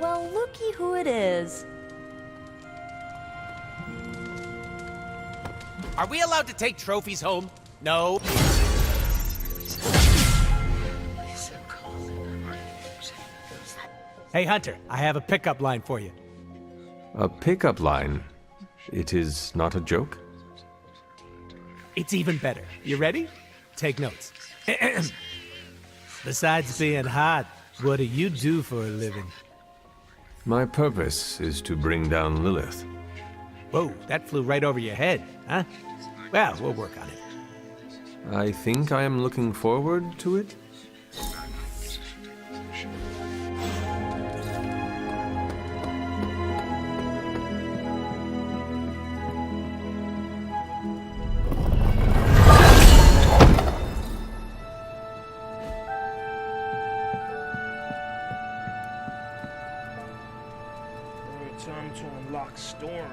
Well, looky who it is. Are we allowed to take trophies home? No. Hey, Hunter, I have a pickup line for you. A pickup line? It is not a joke? It's even better. You ready? Take notes. Besides being hot, what do you do for a living? My purpose is to bring down Lilith. Whoa, that flew right over your head, huh? Well, we'll work on it. I think I am looking forward to it. Time to unlock Storm.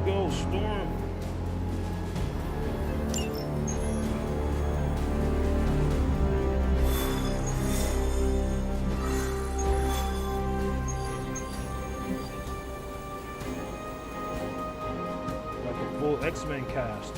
Go, Storm. Like a full X-Men cast.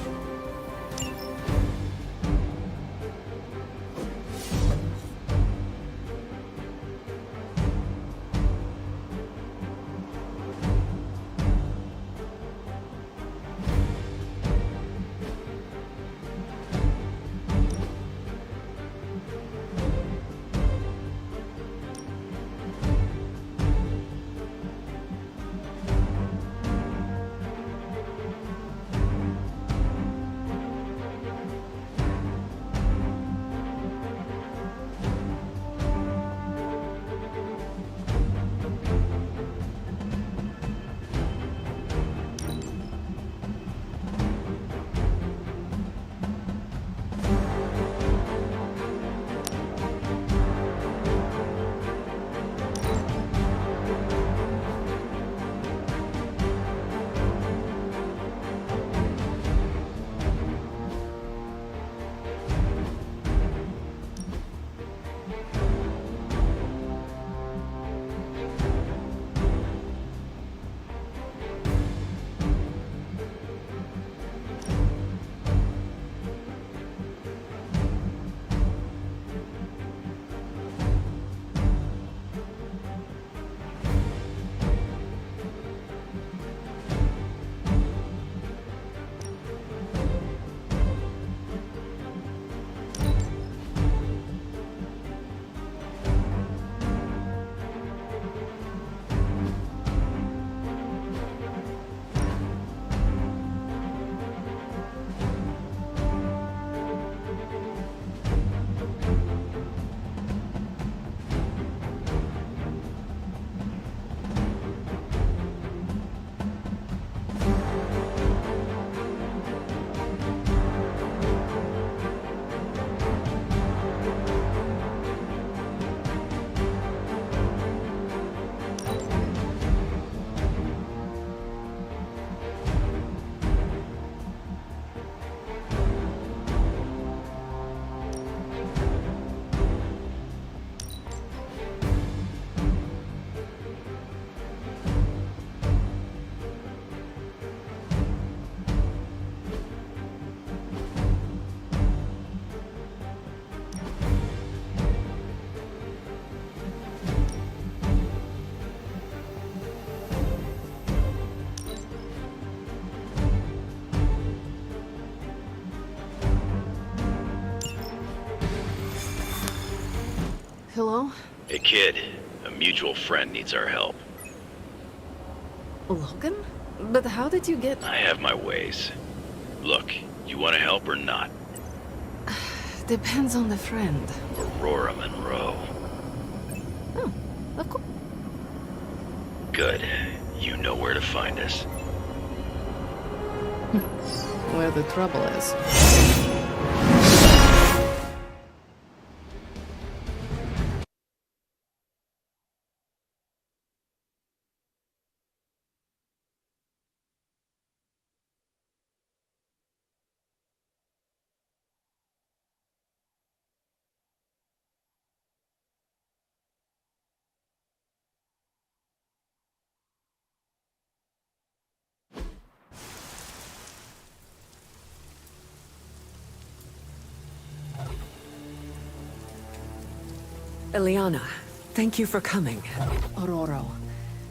Hello? Hey kid, a mutual friend needs our help. Logan? But how did you get... I have my ways. Look, you want to help or not? Depends on the friend. Aurora Monroe. Oh, of course. Good. You know where to find us. Where the trouble is. Eliana, thank you for coming. Aurora,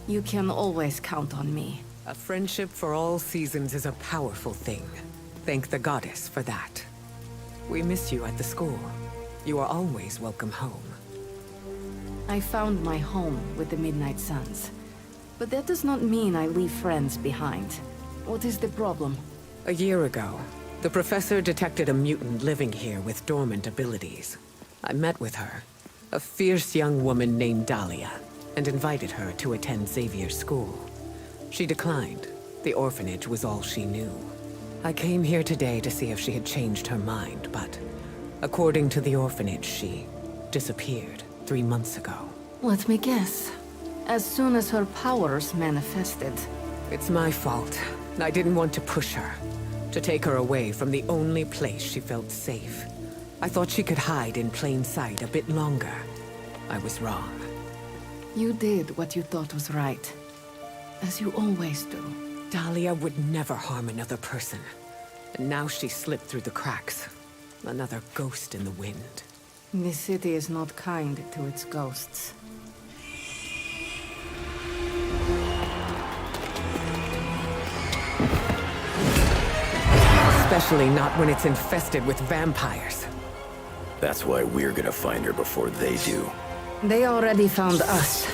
you can always count on me. A friendship for all seasons is a powerful thing. Thank the goddess for that. We miss you at the school. You are always welcome home. I found my home with the Midnight Suns. But that does not mean I leave friends behind. What is the problem? A year ago, the professor detected a mutant living here with dormant abilities. I met with her, a fierce young woman named Dahlia, and invited her to attend Xavier's school. She declined. The orphanage was all she knew. I came here today to see if she had changed her mind, but according to the orphanage, she disappeared 3 months ago. Let me guess. As soon as her powers manifested. It's my fault. I didn't want to push her, to take her away from the only place she felt safe. I thought she could hide in plain sight a bit longer. I was wrong. You did what you thought was right. As you always do. Dahlia would never harm another person. And now she slipped through the cracks. Another ghost in the wind. This city is not kind to its ghosts. Especially not when it's infested with vampires. That's why we're gonna find her before they do. They already found us.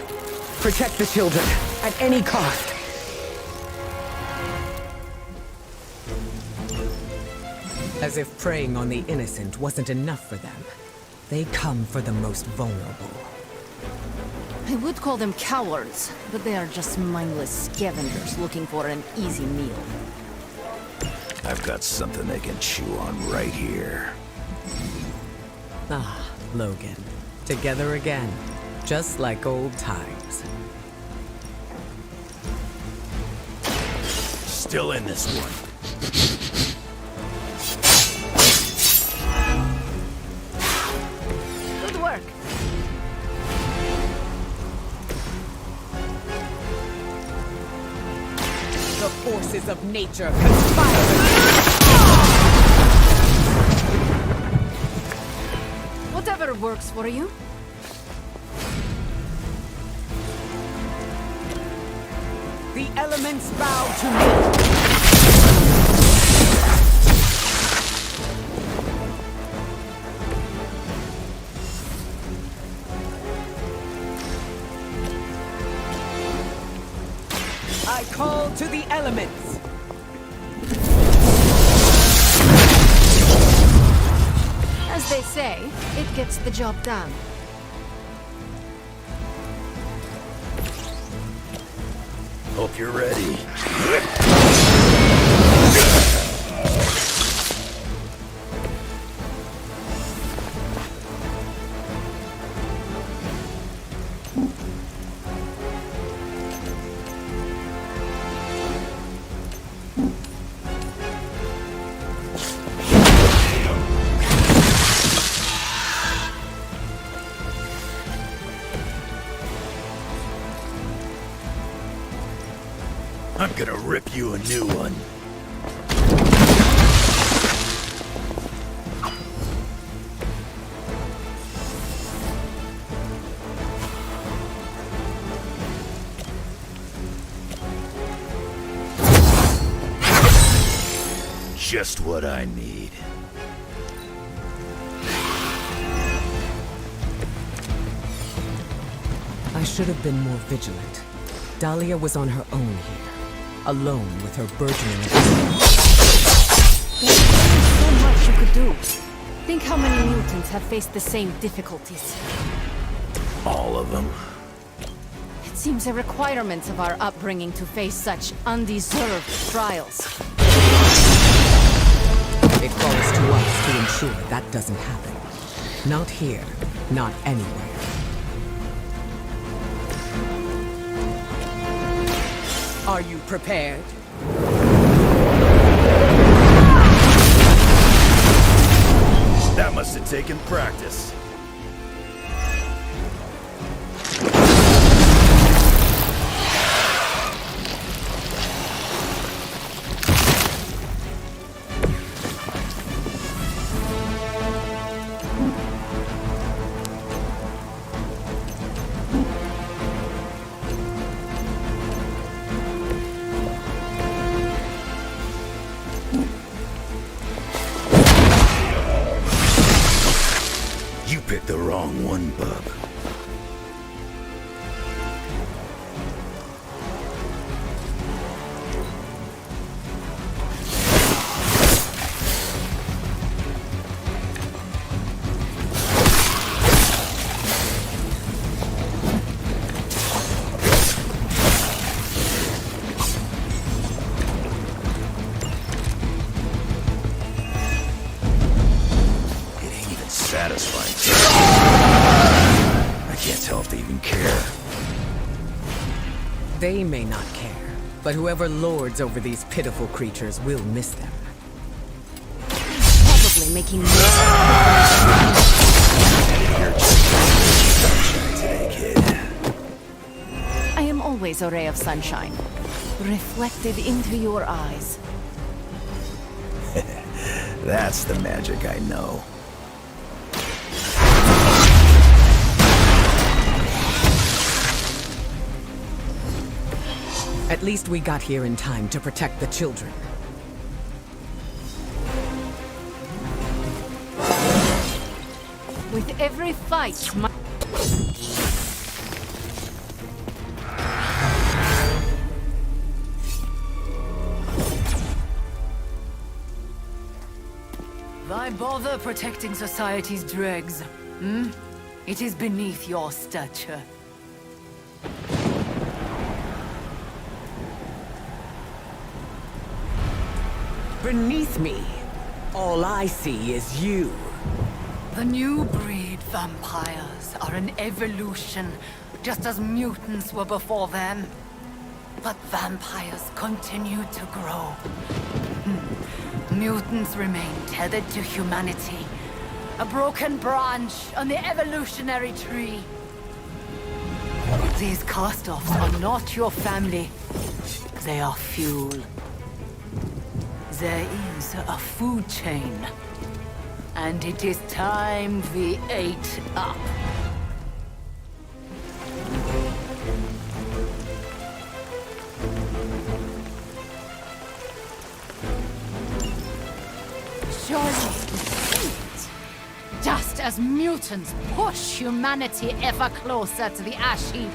Protect the children, at any cost. As if preying on the innocent wasn't enough for them. They come for the most vulnerable. I would call them cowards, but they are just mindless scavengers looking for an easy meal. I've got something they can chew on right here. Ah, Logan. Together again. Just like old times. Still in this one. Good work. The forces of nature conspire. Whatever works for you. The elements bow to me. I call to the elements. As they say, it gets the job done. Hope you're ready. I'm gonna rip you a new one. Just what I need. should have been more vigilant. Dahlia was on her own here, alone with her burgeoning ability. There's so much you could do. Think how many mutants have faced the same difficulties. All of them. It seems a requirement of our upbringing to face such undeserved trials. It falls to us to ensure that doesn't happen. Not here, not anywhere. Are you prepared? That must have taken practice. You picked the wrong one, bub. Satisfying. I can't tell if they even care. They may not care, but whoever lords over these pitiful creatures will miss them. Probably making Sunshine today, kid. I am always a ray of sunshine, reflected into your eyes. That's the magic I know. At least we got here in time to protect the children. With every fight, my... Why bother protecting society's dregs? Hmm? It is beneath your stature. Beneath me, all I see is you. The new breed vampires are an evolution, just as mutants were before them. But vampires continue to grow. Mutants remain tethered to humanity, a broken branch on the evolutionary tree. These cast-offs are not your family. They are fuel. There is a food chain. And it is time we ate up. Surely, just as mutants push humanity ever closer to the ash heap,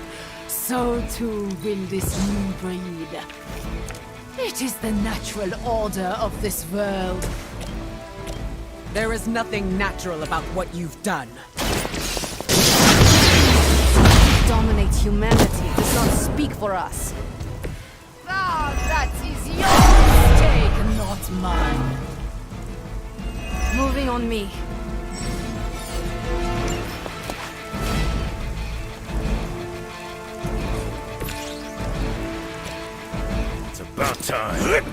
so too will this new breed. It is the natural order of this world. There is nothing natural about what you've done. Dominate humanity does not speak for us. Ah, that is your mistake, not mine. Moving on me. It's about time.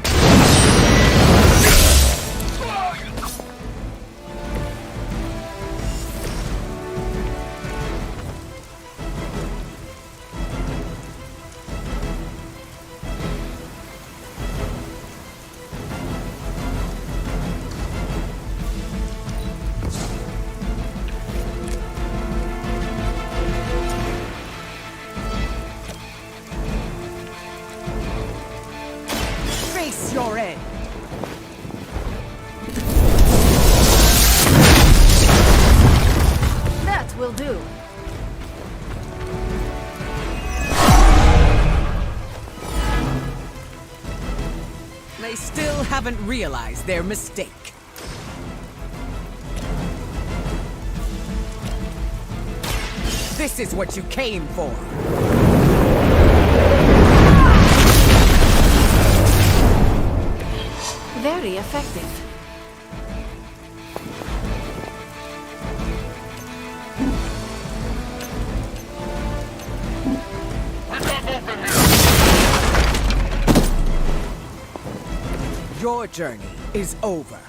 Face haven't realized their mistake. This is what you came for. Very effective. Your journey is over.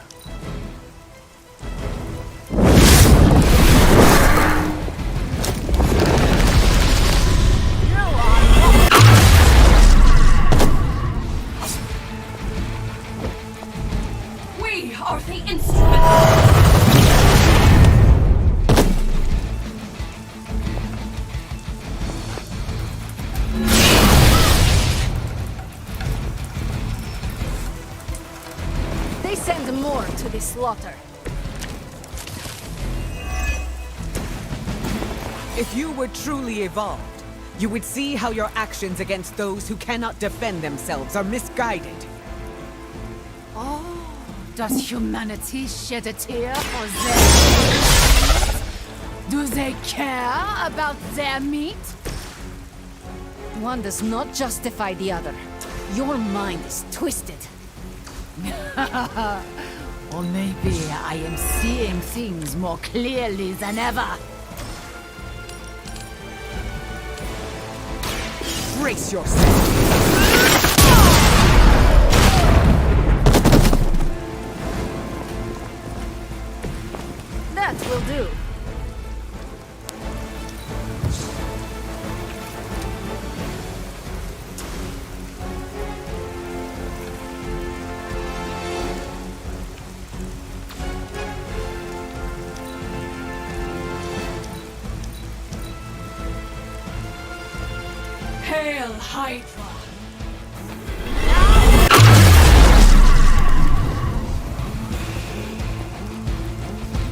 We are the instruments. They send more to the slaughter. If you were truly evolved, you would see how your actions against those who cannot defend themselves are misguided. Does humanity shed a tear for their meat? Do they care about their meat? One does not justify the other. Your mind is twisted. Or maybe I am seeing things more clearly than ever. Brace yourself. That will do. Hail Hydra!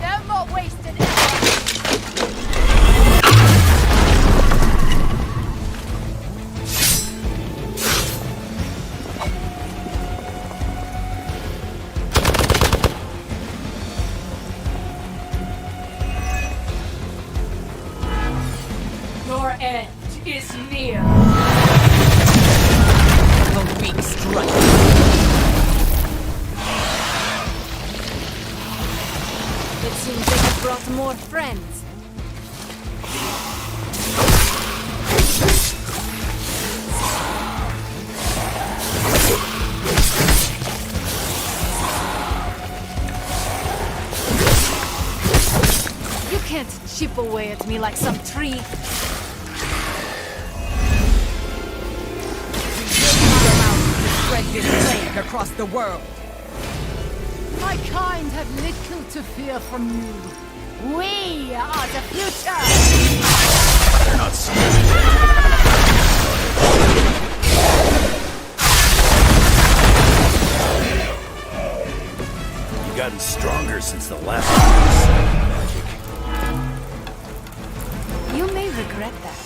No more wasted effort! Your end is near. A weak strike. It seems they have brought more friends. You can't chip away at me like some tree. Spread this plague across the world. My kind have little to fear from you. We are the future! They're not smart. You've gotten stronger since the last magic. You may regret that.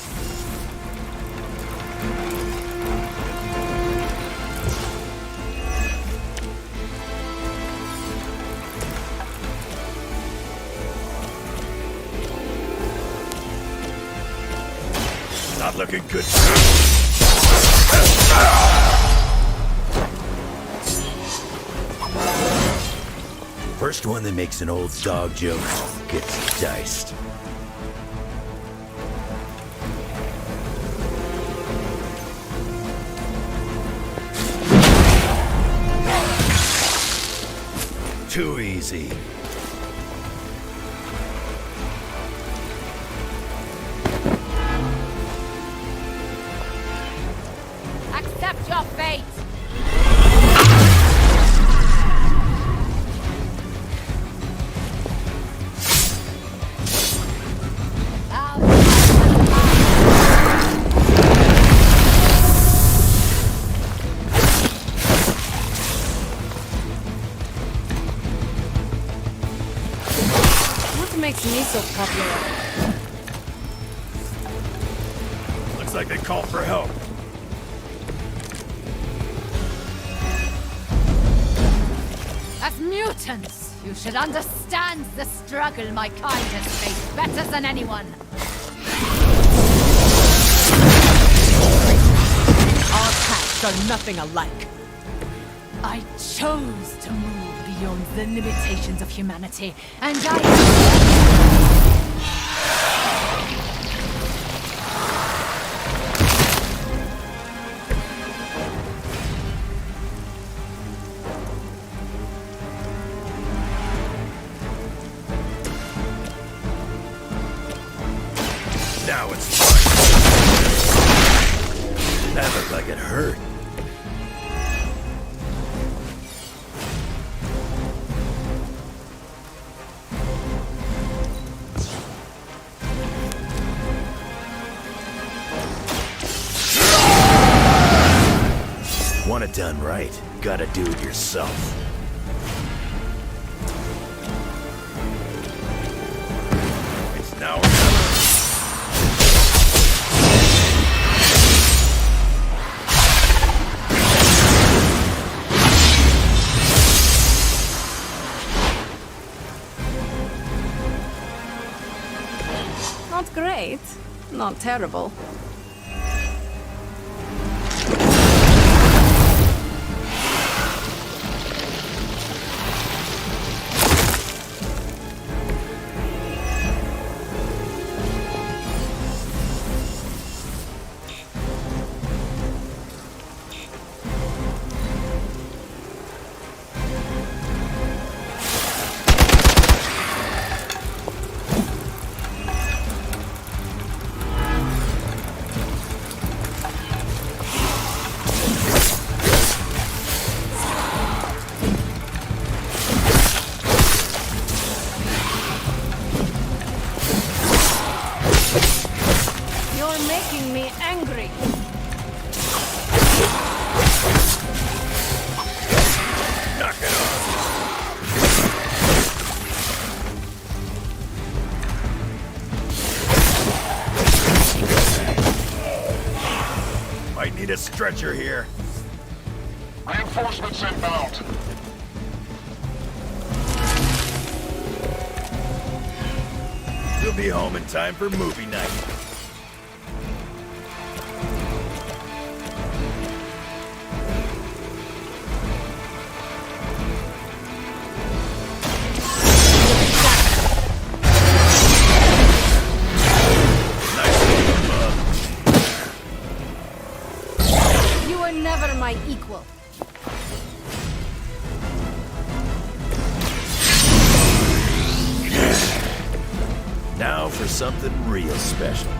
Not looking good. First one that makes an old dog joke gets diced. Too easy. Accept your fate! What makes me so popular? Looks like they called for help. As mutants, you should understand the struggle my kind has faced better than anyone. Our paths are nothing alike. I chose to move beyond the limitations of humanity, and I... Now it's fine. That looked like it hurt. Want it done right, gotta do it yourself. It's now or never. Not great, not terrible. You're making me angry. Knock it off. Might need a stretcher here. Reinforcements inbound. We'll be home in time for movie night. You were never my equal. Now for something real special.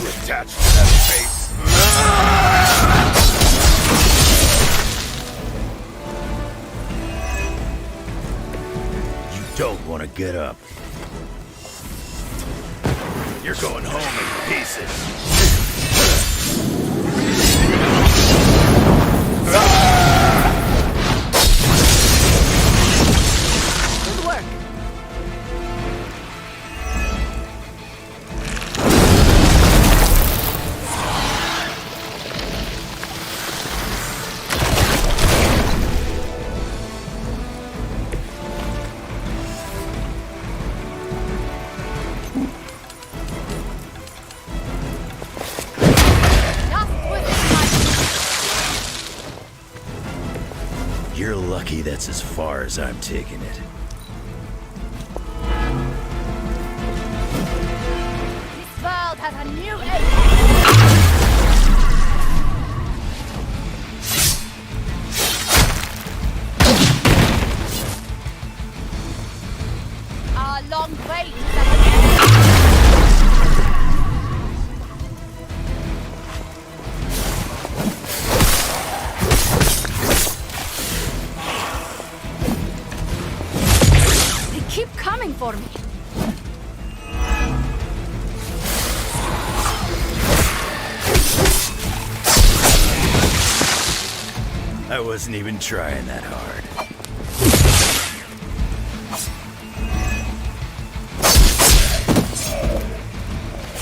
You attached to that face. You don't want to get up. You're going home in pieces. Good work. You're lucky that's as far as I'm taking it. This world has a new age. Our long wait is at an end. They keep coming for me. I wasn't even trying that hard.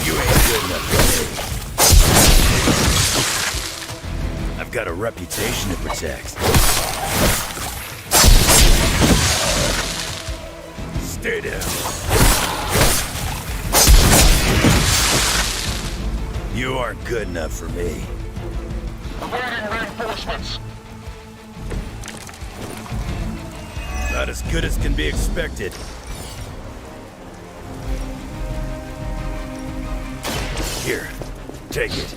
You ain't good enough for me. got a reputation to protect. Stay down. You aren't good enough for me. Awaiting reinforcements. Not as good as can be expected. Here, take it.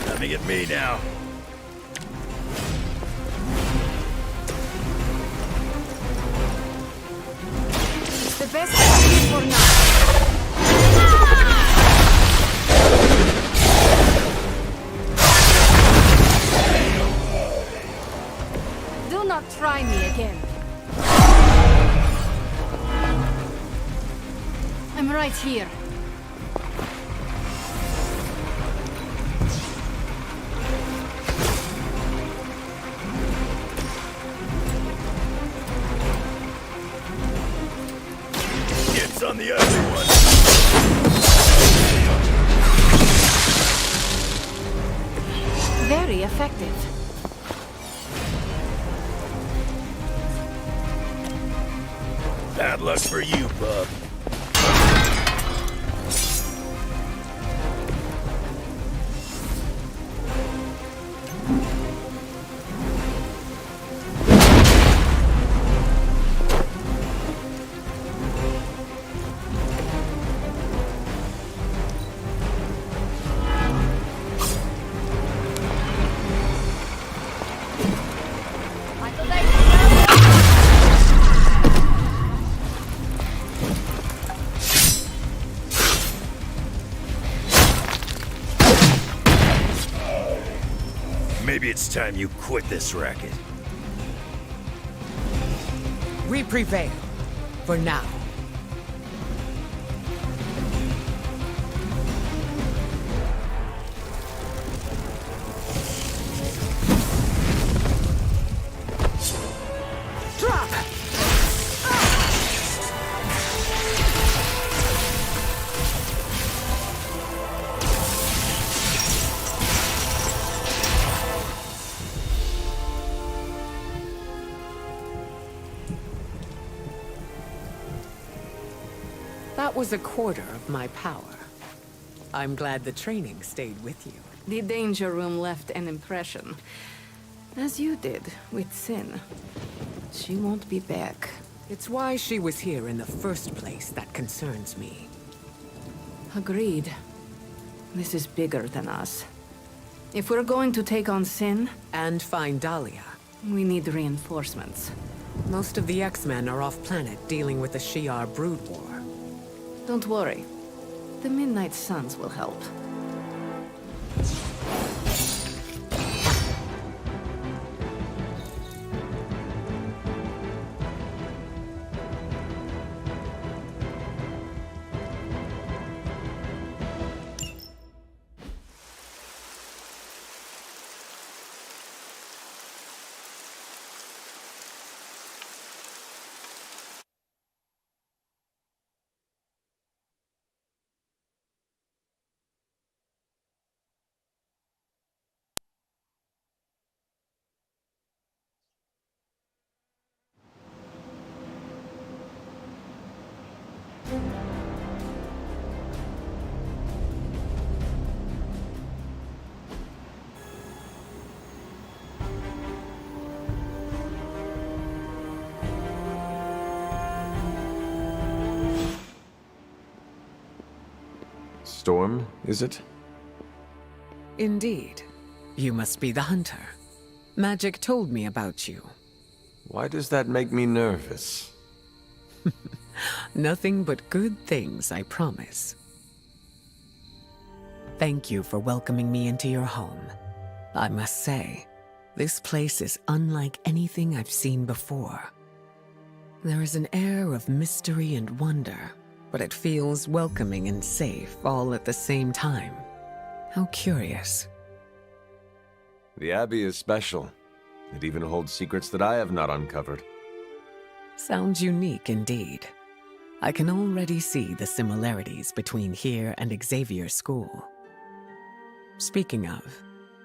Coming at me now. It's the best I can do for now. Do not try me again. I'm right here. It's on the other one. Very effective. Bad luck for you, bub. Maybe it's time you quit this racket. We prevail. For now. Drop! That was a quarter of my power. I'm glad the training stayed with you. The danger room left an impression. As you did with Sin. She won't be back. It's why she was here in the first place that concerns me. Agreed. This is bigger than us. If we're going to take on Sin, And find Dahlia. we need reinforcements. Most of the X-Men are off-planet dealing with the Shi'ar brood war. Don't worry. The Midnight Suns will help. Storm, is it? Indeed. You must be the hunter. Magic told me about you. Why does that make me nervous? Nothing but good things, I promise. Thank you for welcoming me into your home. I must say, this place is unlike anything I've seen before. There is an air of mystery and wonder, but it feels welcoming and safe all at the same time. How curious. The Abbey is special. It even holds secrets that I have not uncovered. Sounds unique indeed. I can already see the similarities between here and Xavier School. Speaking of,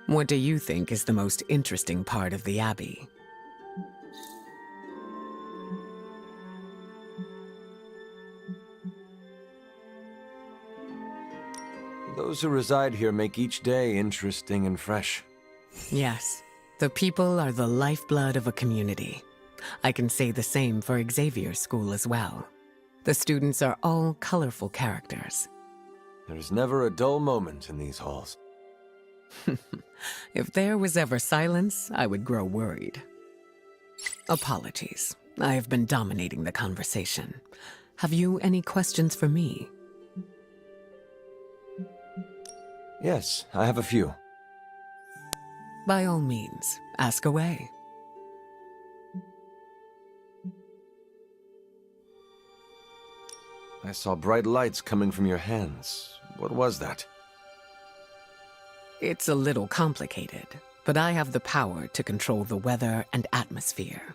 what do you think is the most interesting part of the Abbey? Those who reside here make each day interesting and fresh. Yes, the people are the lifeblood of a community. I can say the same for Xavier School as well. The students are all colorful characters. There's never a dull moment in these halls. If there was ever silence, I would grow worried. Apologies. I have been dominating the conversation. Have you any questions for me? Yes, I have a few. By all means, ask away. I saw bright lights coming from your hands. What was that? It's a little complicated, but I have the power to control the weather and atmosphere.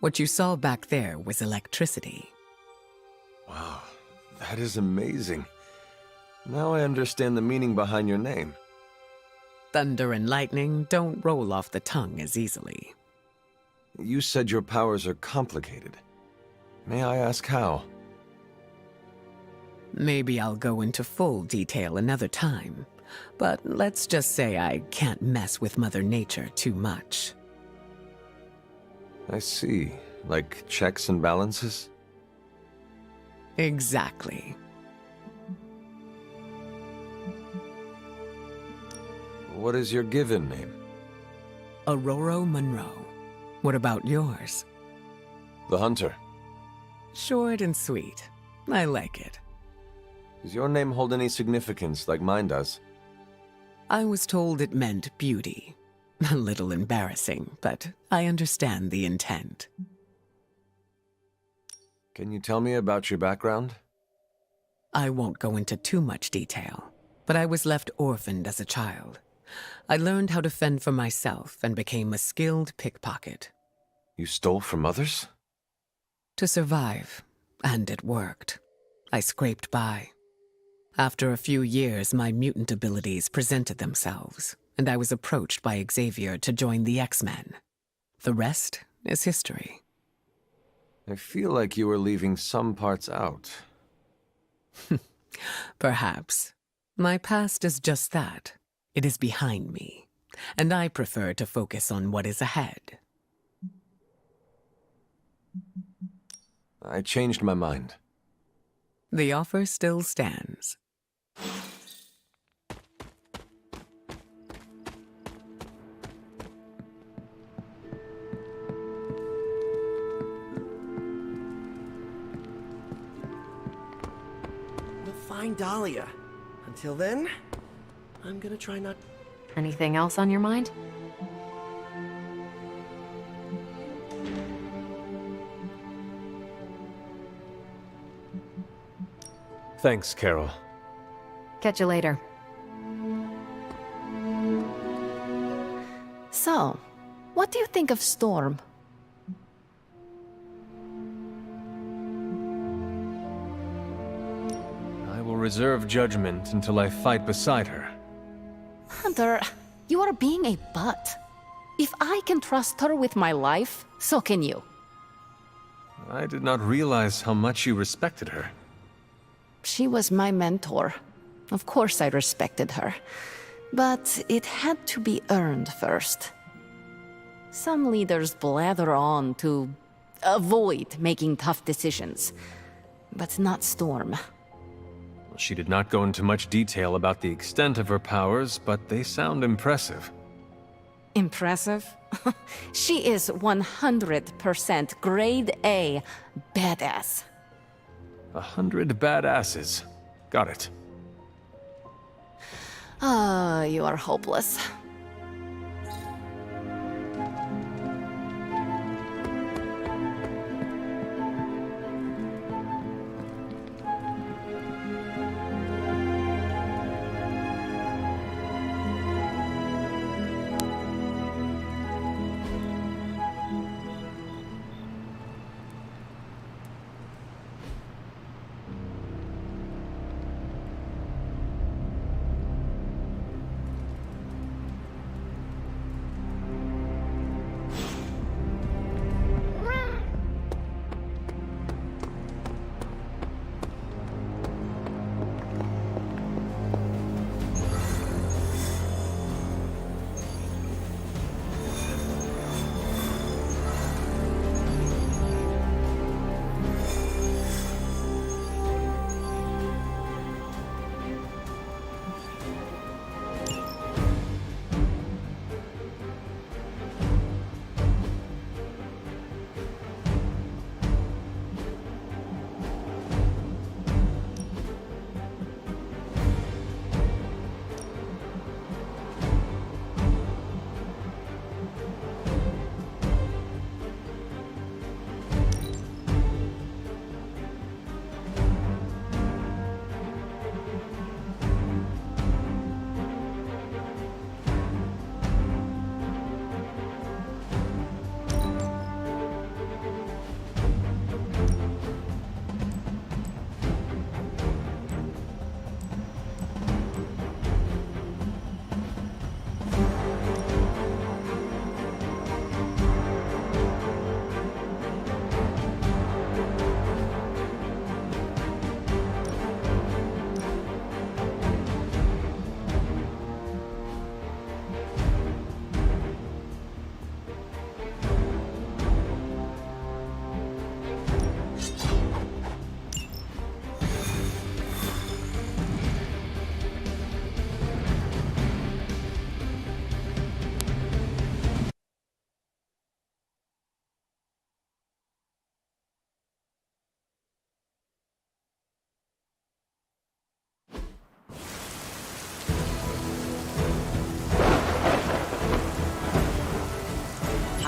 What you saw back there was electricity. Wow, that is amazing. Now I understand the meaning behind your name. Thunder and lightning don't roll off the tongue as easily. You said your powers are complicated. May I ask how? Maybe I'll go into full detail another time, but let's just say I can't mess with Mother Nature too much. I see. Like checks and balances? Exactly. What is your given name? Aurora Monroe. What about yours? The Hunter. Short and sweet. I like it. Does your name hold any significance like mine does? I was told it meant beauty. A little embarrassing, but I understand the intent. Can you tell me about your background? I won't go into too much detail, but I was left orphaned as a child. I learned how to fend for myself and became a skilled pickpocket. You stole from others? To survive, and it worked. I scraped by. After a few years, my mutant abilities presented themselves, and I was approached by Xavier to join the X-Men. The rest is history. I feel like you were leaving some parts out. Perhaps. My past is just that. It is behind me, and I prefer to focus on what is ahead. I changed my mind. The offer still stands. We'll find Dahlia. Until then, I'm gonna try not... Anything else on your mind? Thanks, Carol. Catch you later. So, what do you think of Storm? I will reserve judgment until I fight beside her. Hunter, you are being a butt. If I can trust her with my life, so can you. I did not realize how much you respected her. She was my mentor. Of course I respected her. But it had to be earned first. Some leaders blather on to avoid making tough decisions. But not Storm. She did not go into much detail about the extent of her powers, but they sound impressive. Impressive? She is 100% grade A badass. 100 badasses. Got it. Ah, you are hopeless.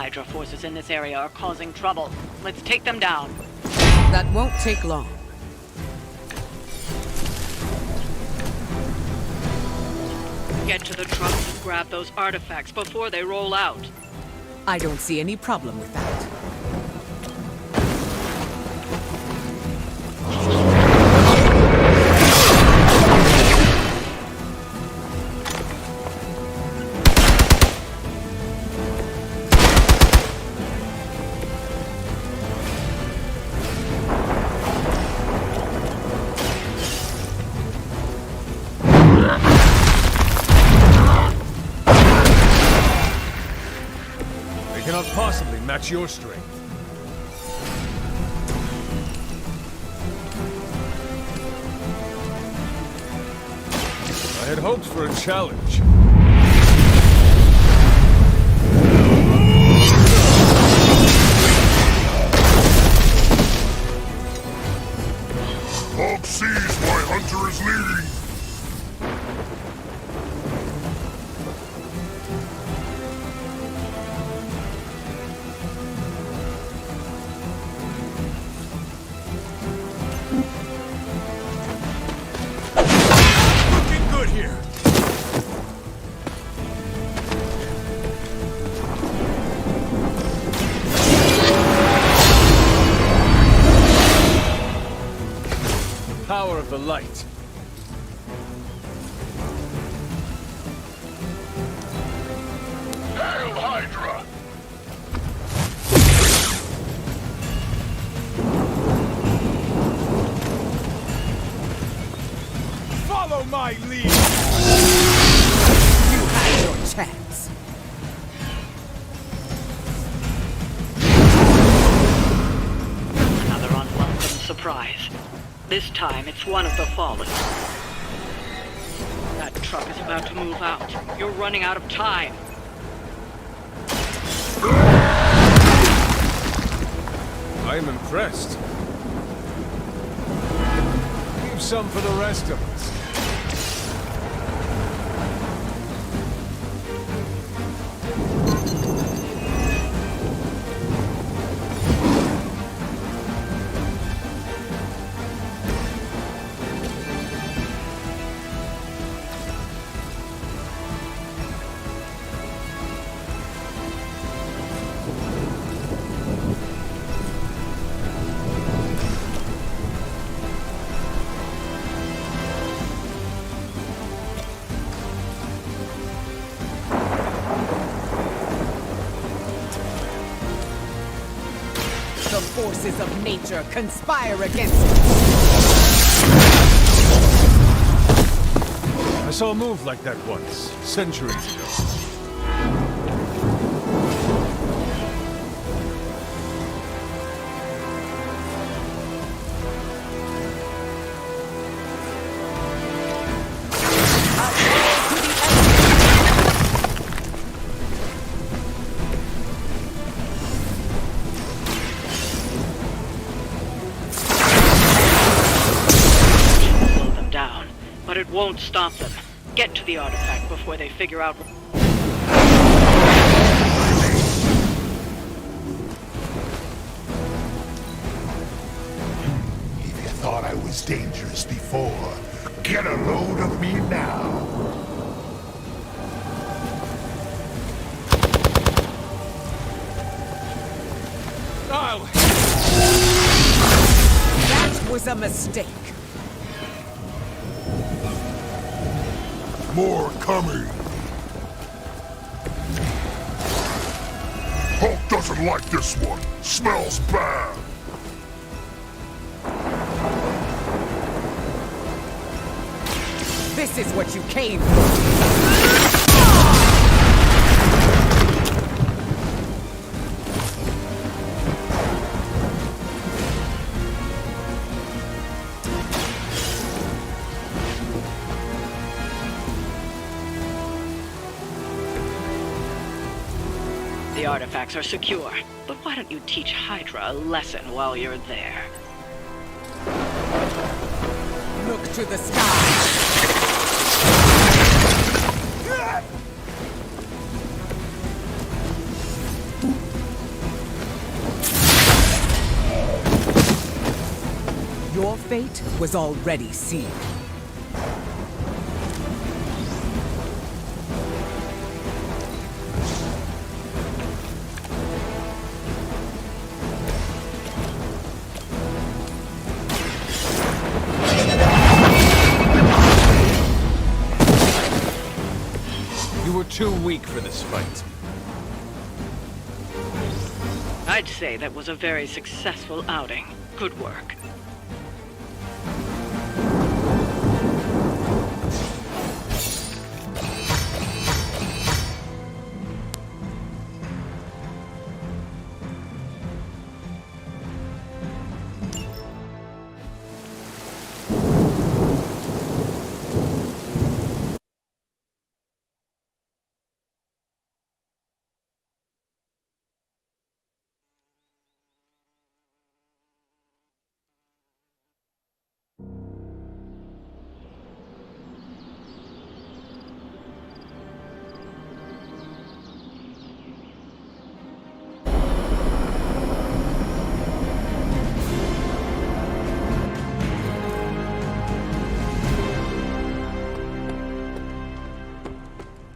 Hydra forces in this area are causing trouble. Let's take them down. That won't take long. Get to the trucks and grab those artifacts before they roll out. I don't see any problem with that. They cannot possibly match your strength. I had hoped for a challenge. Hawk sees why Hunter is leading. Looking good here. Power of the light. Hail Hydra! Follow my lead. You had your chance. Another unwelcome surprise. This time it's one of the Fallen. That truck is about to move out. You're running out of time. I am impressed. Leave some for the rest of us. The forces of nature conspire against us. I saw a move like that once, centuries ago. Slow them down, but it won't stop them. Get to the artifact before they figure out. If you thought I was dangerous before, get a load of me now. Oh, That was a mistake. More coming. Hulk doesn't like this one. Smells bad. This is what you came for. The artifacts are secure, but why don't you teach Hydra a lesson while you're there? Look to the sky. Your fate was already sealed. You were too weak for this fight. I'd say that was a very successful outing. Good work.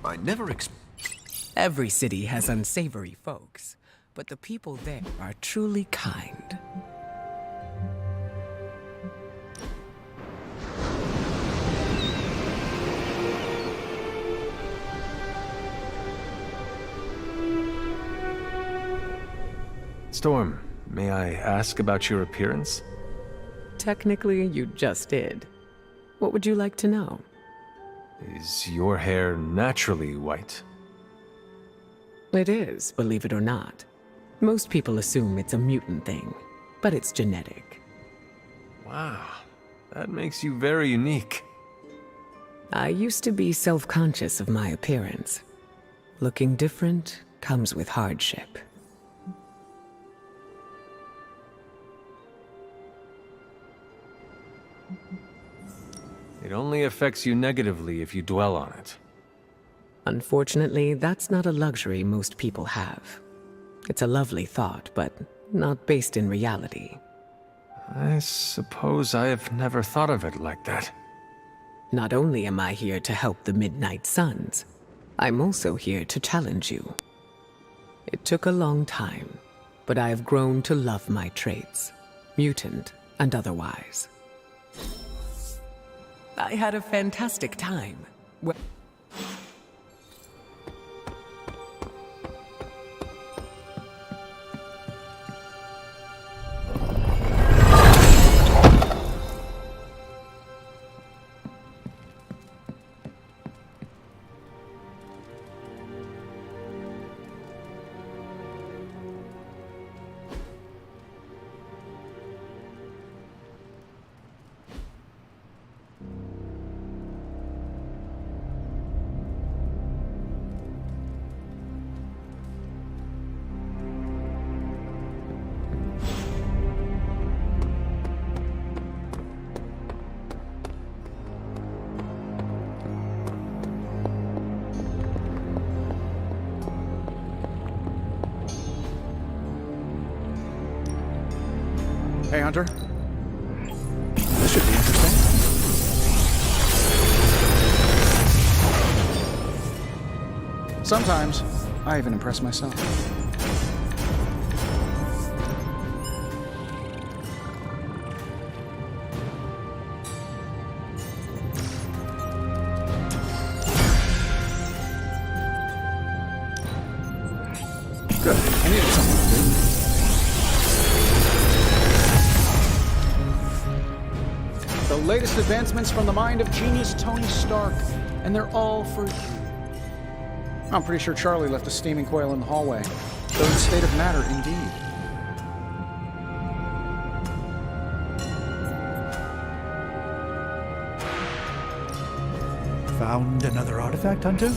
I never Every city has unsavory folks, but the people there are truly kind. Storm, may I ask about your appearance? Technically, you just did. What would you like to know? Is your hair naturally white? It is, believe it or not. Most people assume it's a mutant thing, but it's genetic. Wow, that makes you very unique. I used to be self-conscious of my appearance. Looking different comes with hardship. It only affects you negatively if you dwell on it. Unfortunately, that's not a luxury most people have. It's a lovely thought, but not based in reality. I suppose I have never thought of it like that. Not only am I here to help the Midnight Suns, I'm also here to challenge you. It took a long time, but I have grown to love my traits, mutant and otherwise. I had a fantastic time. Hey, Hunter. This should be interesting. Sometimes, I even impress myself. Good. I needed something to do. The latest advancements from the mind of genius Tony Stark, and they're all for you. I'm pretty sure Charlie left a steaming coil in the hallway. Third state of matter, indeed. Found another artifact, Hunter?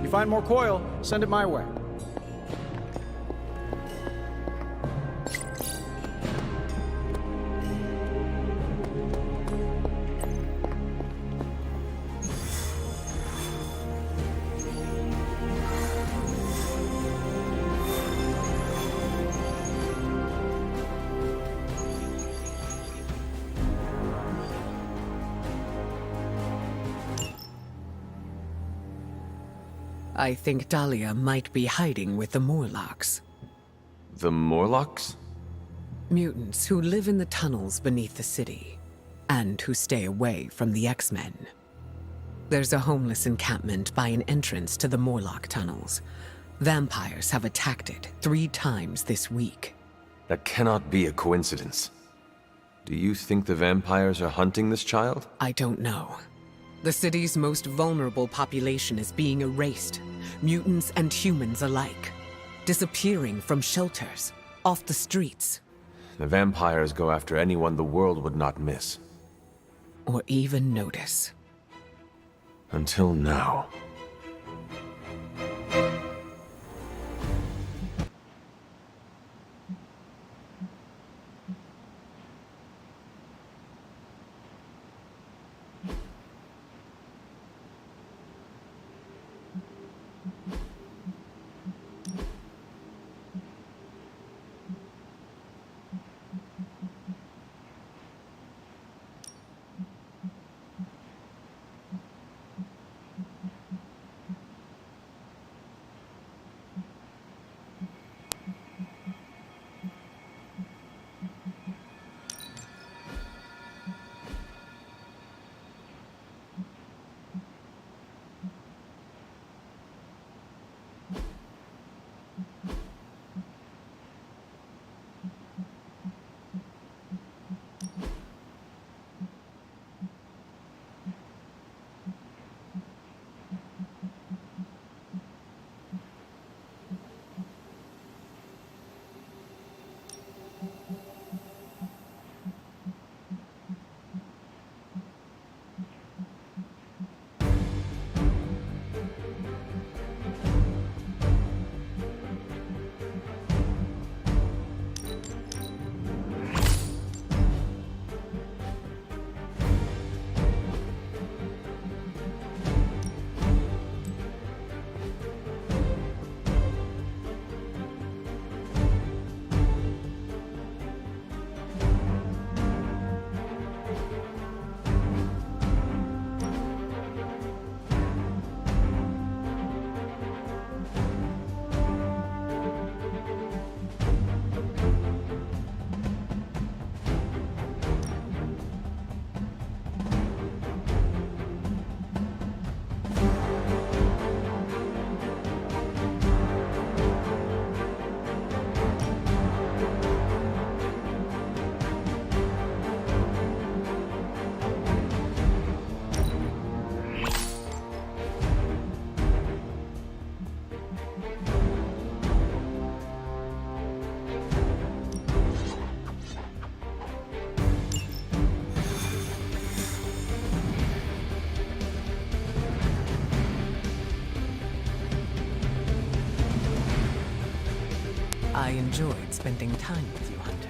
You find more coil, send it my way. I think Dahlia might be hiding with the Morlocks. The Morlocks? Mutants who live in the tunnels beneath the city, and who stay away from the X-Men. There's a homeless encampment by an entrance to the Morlock tunnels. Vampires have attacked it 3 times this week. That cannot be a coincidence. Do you think the vampires are hunting this child? I don't know. The city's most vulnerable population is being erased, mutants and humans alike, disappearing from shelters, off the streets. The vampires go after anyone the world would not miss. Or even notice. Until now. I enjoyed spending time with you, Hunter.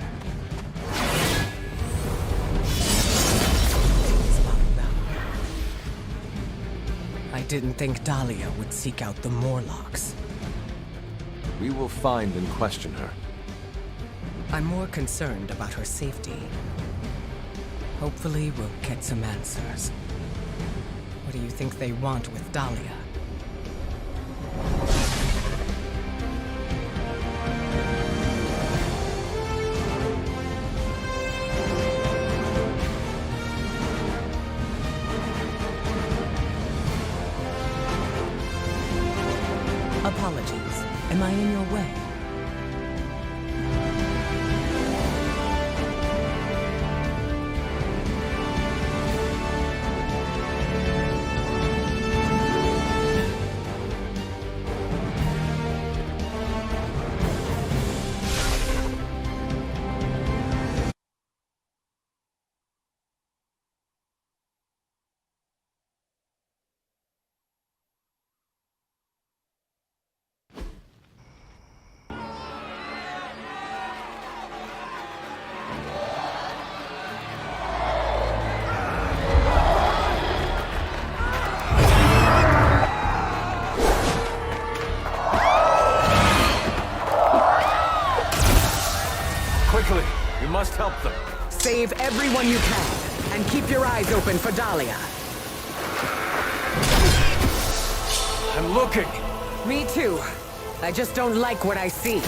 I didn't think Dahlia would seek out the Morlocks. We will find and question her. I'm more concerned about her safety. Hopefully, we'll get some answers. What do you think they want with Dahlia? Apologies. Am I in your way? Quickly! We must help them. Save everyone you can, and keep your eyes open for Dahlia. I'm looking! Me too. I just don't like what I see.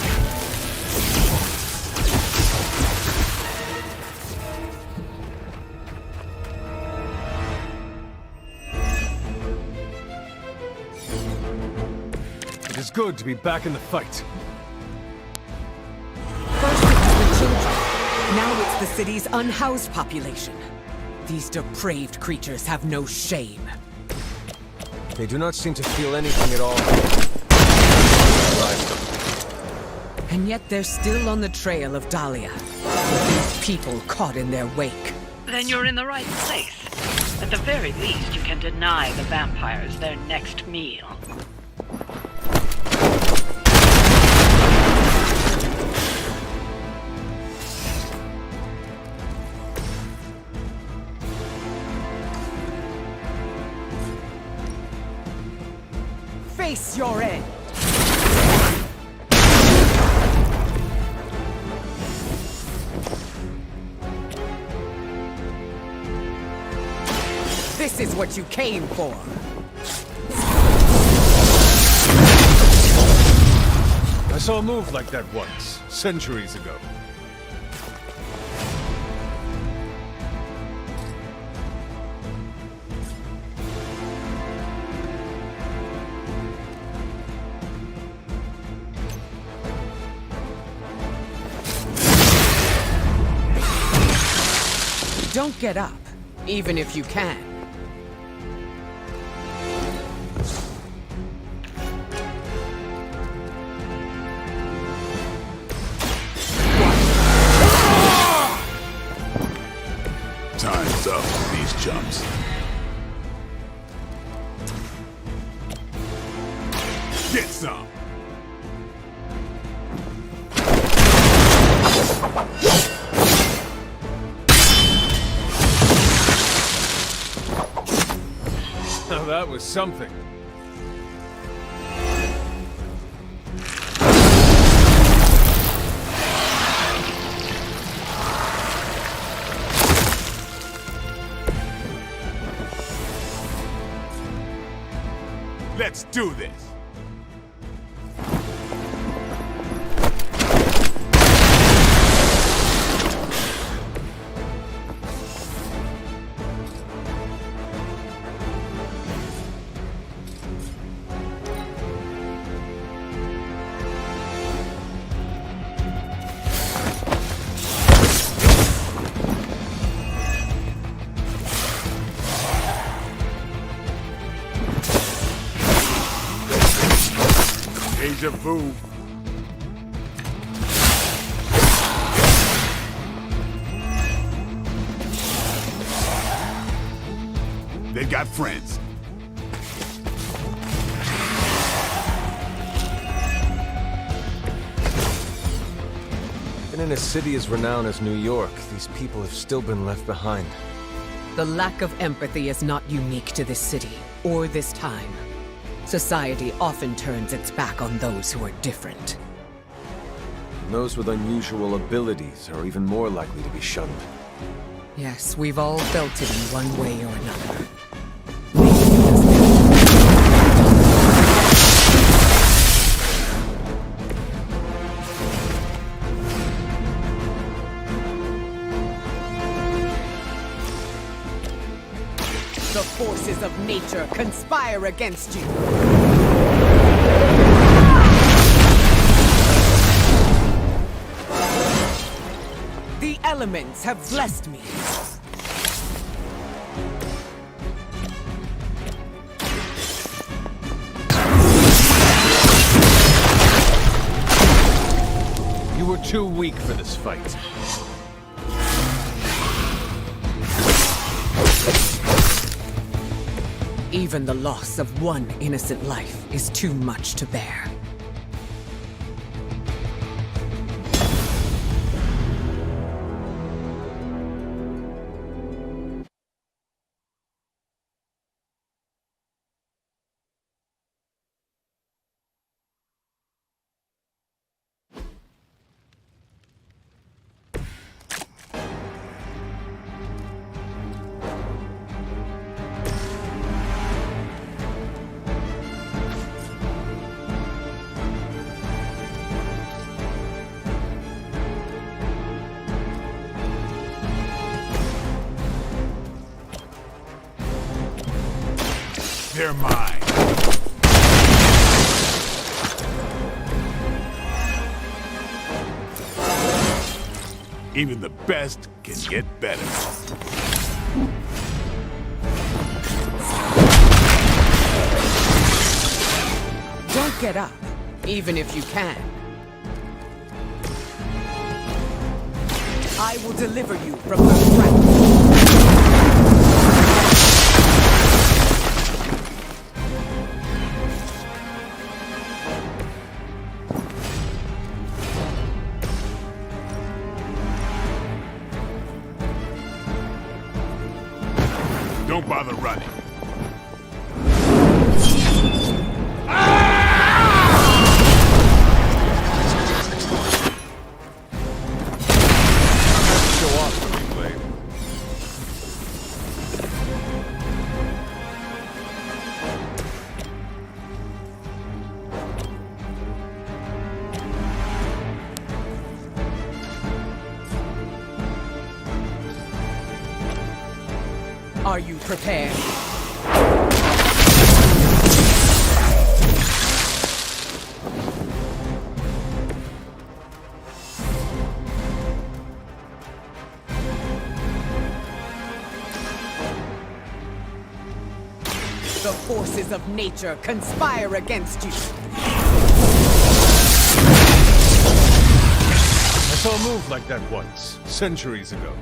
It is good to be back in the fight. First it was the children. Now it's the city's unhoused population. These depraved creatures have no shame. They do not seem to feel anything at all. And yet they're still on the trail of Dahlia. With these people caught in their wake. Then you're in the right place. At the very least, you can deny the vampires their next meal. Face your end! This is what you came for! I saw a move like that once, centuries ago. Don't get up, even if you can. Time's up for these chumps. Get some! Now that was something. Let's do this! Deja vu. They got friends. And in a city as renowned as New York, these people have still been left behind. The lack of empathy is not unique to this city, or this time. Society often turns its back on those who are different. And those with unusual abilities are even more likely to be shunned. Yes, we've all felt it in one way or another. The forces of nature conspire against you! The elements have blessed me. You were too weak for this fight. Even the loss of one innocent life is too much to bear. They're mine. Even the best can get better. Don't get up, even if you can. I will deliver you from the trap. Don't bother running. Show off for me, Blade. Are you prepared? The forces of nature conspire against you. I saw a move like that once, centuries ago.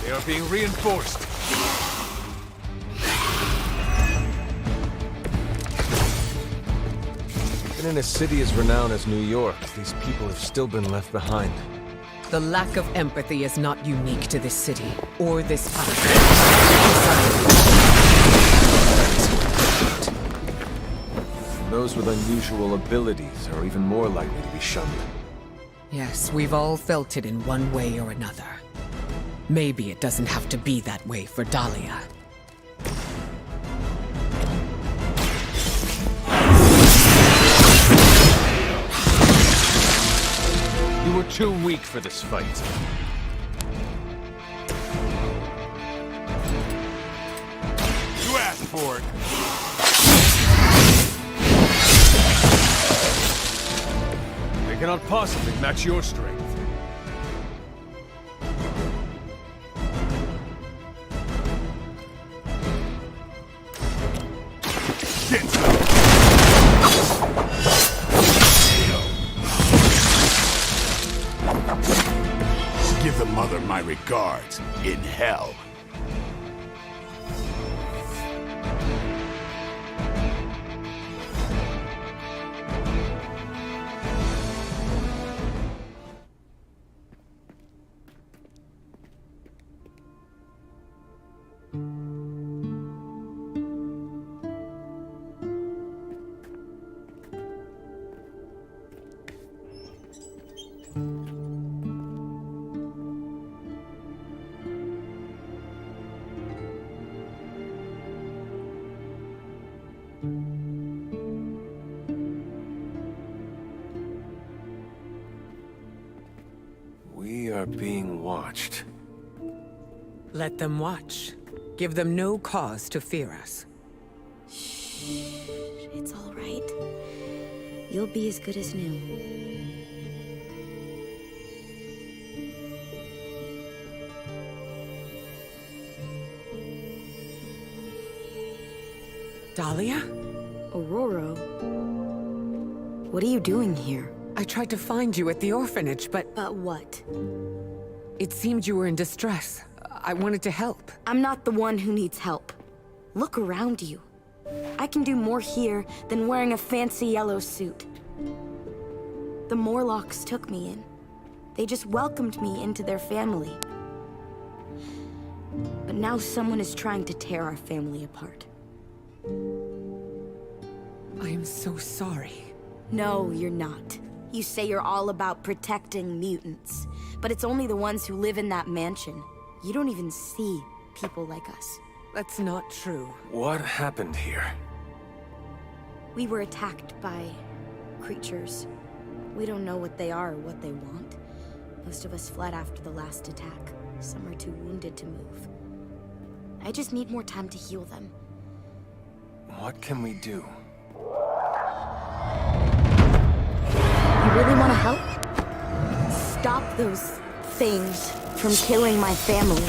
They are being reinforced. Even in a city as renowned as New York, these people have still been left behind. The lack of empathy is not unique to this city, or this house. Those with unusual abilities are even more likely to be shunned. Yes, we've all felt it in one way or another. Maybe it doesn't have to be that way for Dahlia. You were too weak for this fight. You asked for it. They cannot possibly match your strength. Give the mother my regards in hell. We are being watched. Let them watch. Give them no cause to fear us. It's all right. You'll be as good as new. Dahlia? Aurora? What are you doing here? I tried to find you at the orphanage, but... But what? It seemed you were in distress. I wanted to help. I'm not the one who needs help. Look around you. I can do more here than wearing a fancy yellow suit. The Morlocks took me in. They just welcomed me into their family. But now someone is trying to tear our family apart. I am so sorry. No, you're not. You say you're all about protecting mutants, but it's only the ones who live in that mansion. You don't even see people like us. That's not true. What happened here? We were attacked by creatures. We don't know what they are or what they want. Most of us fled after the last attack. Some are too wounded to move. I just need more time to heal them. What can we do? You really want to help? Stop those things from killing my family.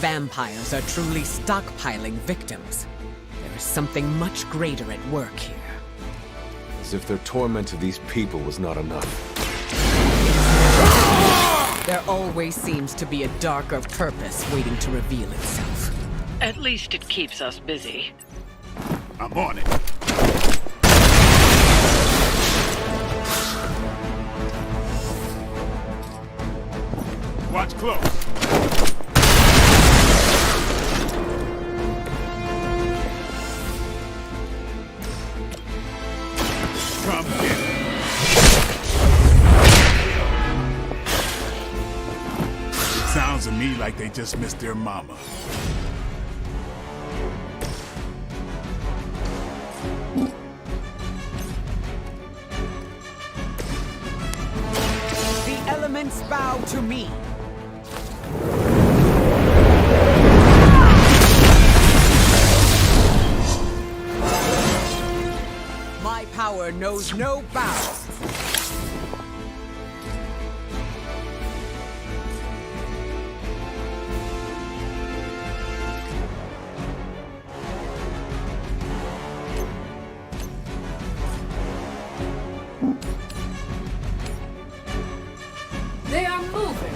Vampires are truly stockpiling victims. There is something much greater at work here. As if their torment of these people was not enough. There always seems to be a darker purpose waiting to reveal itself. At least it keeps us busy. I'm on it. Watch close. Come get it. Sounds to me like they just missed their mama. The elements bow to me. My power knows no bounds. They are moving.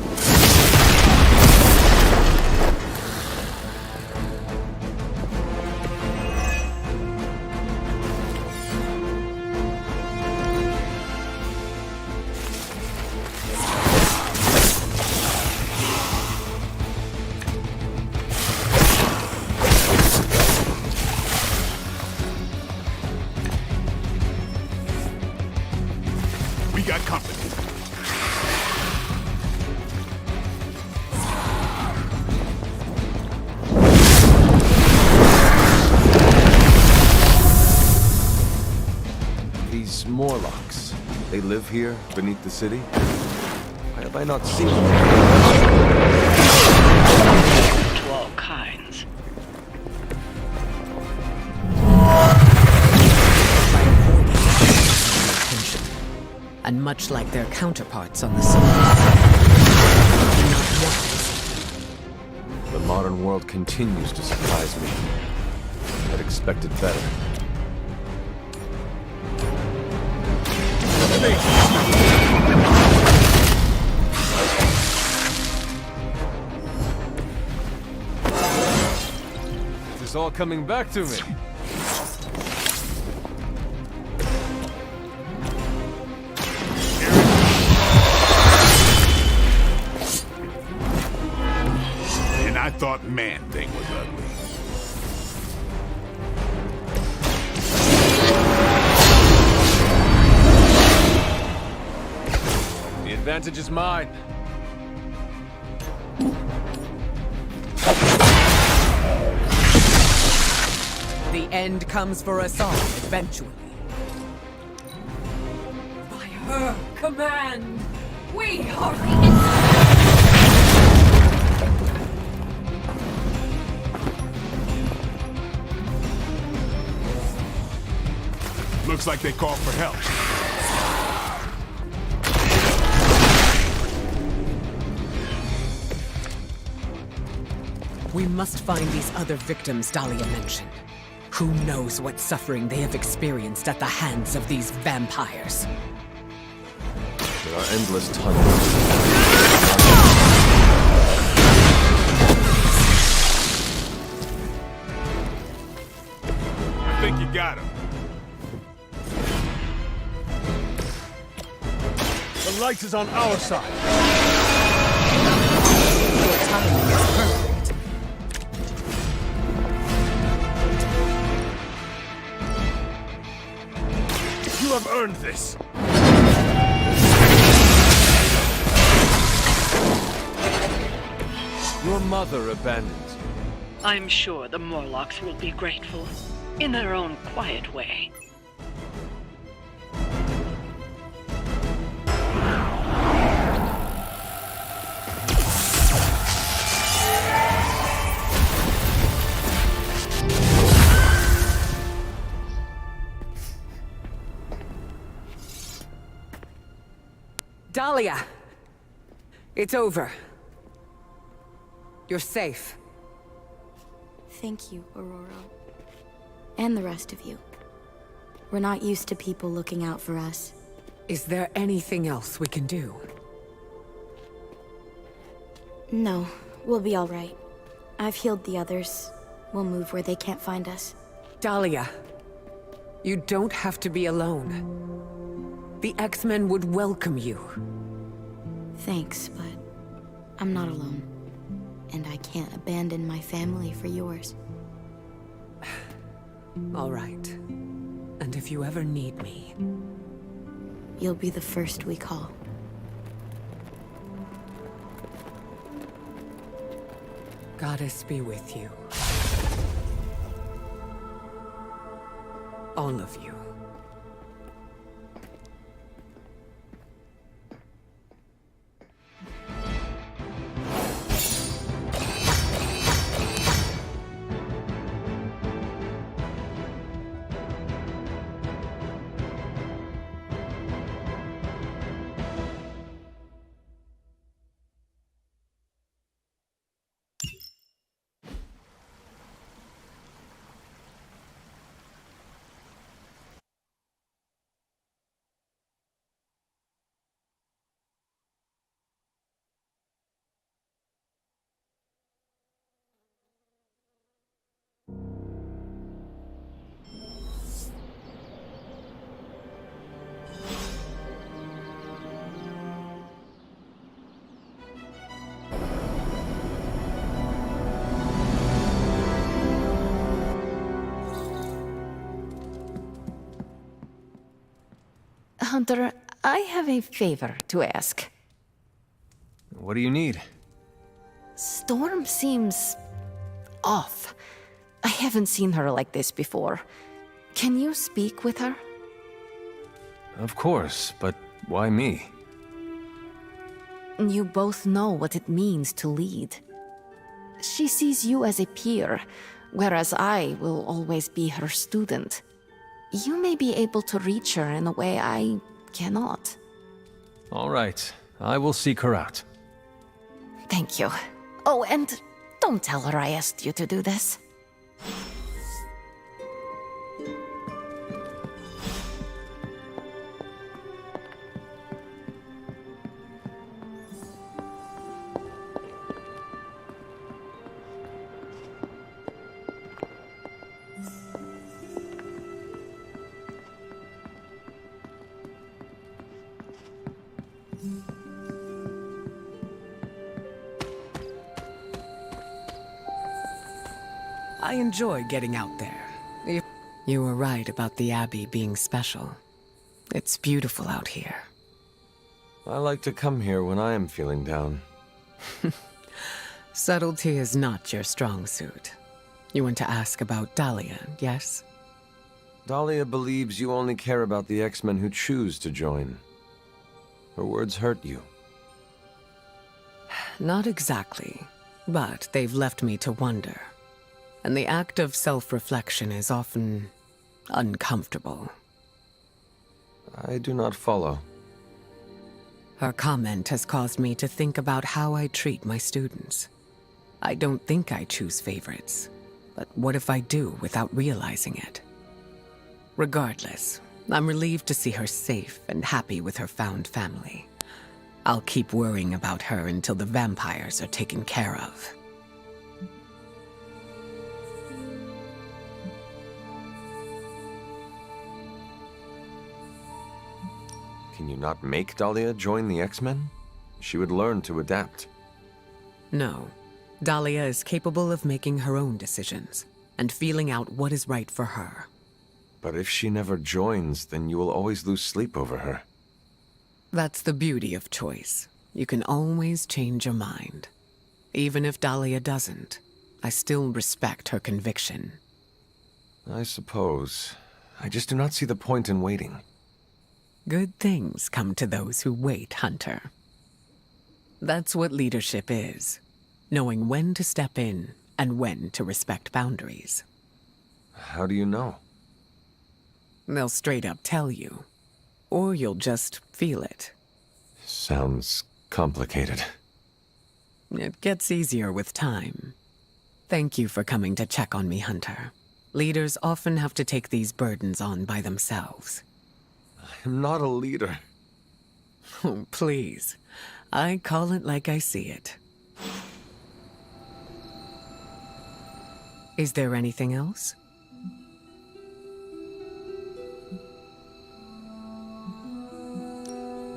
We got company. These Morlocks, they live here, beneath the city? Why have I not seen them? To all kinds. And much like their counterparts on the surface, not wise. The modern world continues to surprise me. I'd expected better. This is all coming back to me. And I thought Man-Thing was ugly. The advantage is mine. The end comes for us all eventually. By her command, we are the Looks like they called for help. We must find these other victims Dahlia mentioned. Who knows what suffering they have experienced at the hands of these vampires? There are endless tunnels. I think you got him. The light is on our side. Your timing is perfect. You have earned this. Your mother abandoned you. I'm sure the Morlocks will be grateful, in their own quiet way. Dahlia! It's over. You're safe. Thank you, Aurora. And the rest of you. We're not used to people looking out for us. Is there anything else we can do? No, we'll be all right. I've healed the others. We'll move where they can't find us. Dahlia, you don't have to be alone. The X-Men would welcome you. Thanks, but I'm not alone. And I can't abandon my family for yours. All right. And if you ever need me... You'll be the first we call. Goddess be with you. All of you. Hunter, I have a favor to ask. What do you need? Storm seems... off. I haven't seen her like this before. Can you speak with her? Of course, but why me? You both know what it means to lead. She sees you as a peer, whereas I will always be her student. You may be able to reach her in a way I cannot. All right, I will seek her out. Thank you. Oh, and don't tell her I asked you to do this. I enjoy getting out there. You were right about the Abbey being special. It's beautiful out here. I like to come here when I am feeling down. Subtlety is not your strong suit. You want to ask about Dahlia, yes? Dahlia believes you only care about the X-Men who choose to join. Her words hurt you. Not exactly, but they've left me to wonder. And the act of self-reflection is often uncomfortable. I do not follow. Her comment has caused me to think about how I treat my students. I don't think I choose favorites, but what if I do without realizing it? Regardless, I'm relieved to see her safe and happy with her found family. I'll keep worrying about her until the vampires are taken care of. Can you not make Dahlia join the X-Men? She would learn to adapt. No. Dahlia is capable of making her own decisions and feeling out what is right for her. But if she never joins, then you will always lose sleep over her. That's the beauty of choice. You can always change your mind. Even if Dahlia doesn't, I still respect her conviction. I suppose. I just do not see the point in waiting. Good things come to those who wait, Hunter. That's what leadership is. Knowing when to step in and when to respect boundaries. How do you know? They'll straight up tell you. Or you'll just feel it. Sounds complicated. It gets easier with time. Thank you for coming to check on me, Hunter. Leaders often have to take these burdens on by themselves. I'm not a leader. Oh, please. I call it like I see it. Is there anything else?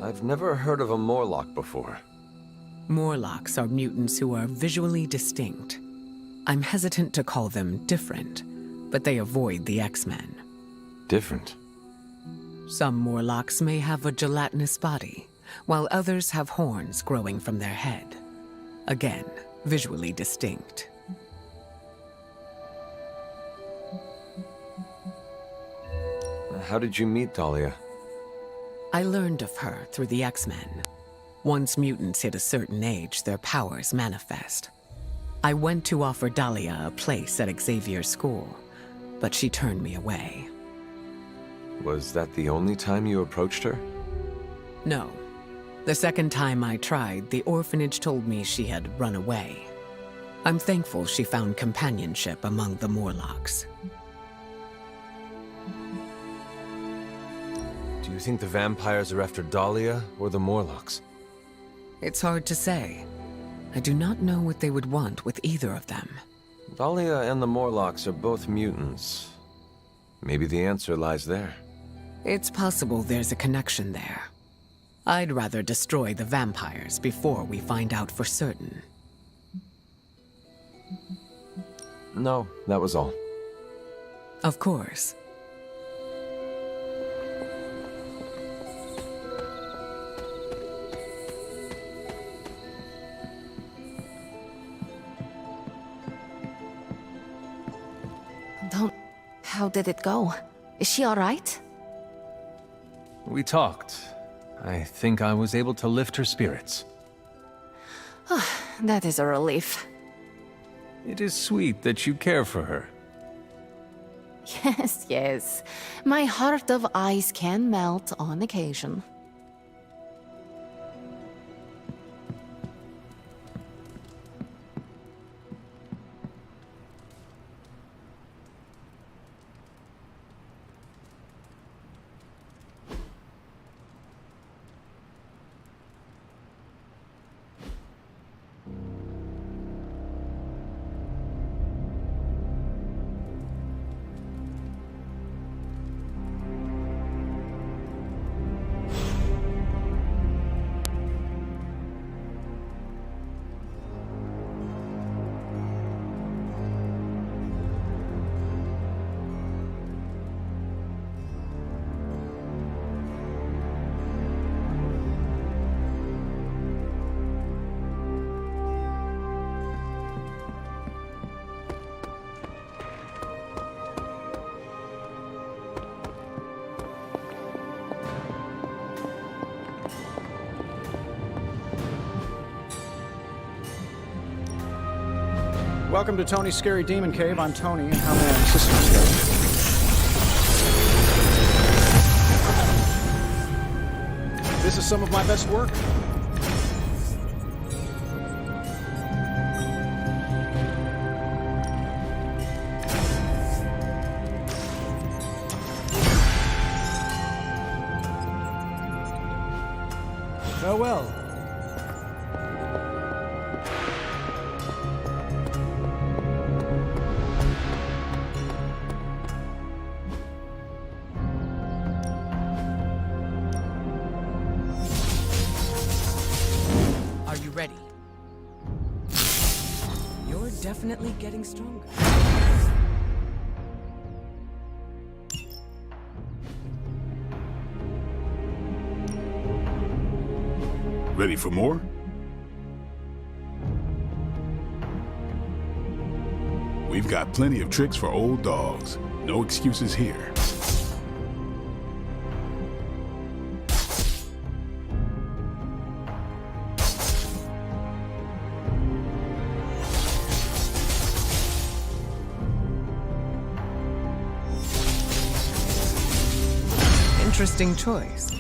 I've never heard of a Morlock before. Morlocks are mutants who are visually distinct. I'm hesitant to call them different, but they avoid the X-Men. Different? Some Morlocks may have a gelatinous body, while others have horns growing from their head. Again, visually distinct. How did you meet Dahlia? I learned of her through the X-Men. Once mutants hit a certain age, their powers manifest. I went to offer Dahlia a place at Xavier's school, but she turned me away. Was that the only time you approached her? No. The second time I tried, the orphanage told me she had run away. I'm thankful she found companionship among the Morlocks. Do you think the vampires are after Dahlia or the Morlocks? It's hard to say. I do not know what they would want with either of them. Dahlia and the Morlocks are both mutants. Maybe the answer lies there. It's possible there's a connection there. I'd rather destroy the vampires before we find out for certain. No, that was all. Of course. How did it go? Is she all right? We talked. I think I was able to lift her spirits. That is a relief. It is sweet that you care for her. Yes, yes. My heart of ice can melt on occasion. Welcome to Tony's Scary Demon Cave. I'm Tony, and how may I assist you? This is some of my best work. Farewell. Are you ready? You're definitely getting stronger. Ready for more? We've got plenty of tricks for old dogs. No excuses here. Interesting choice.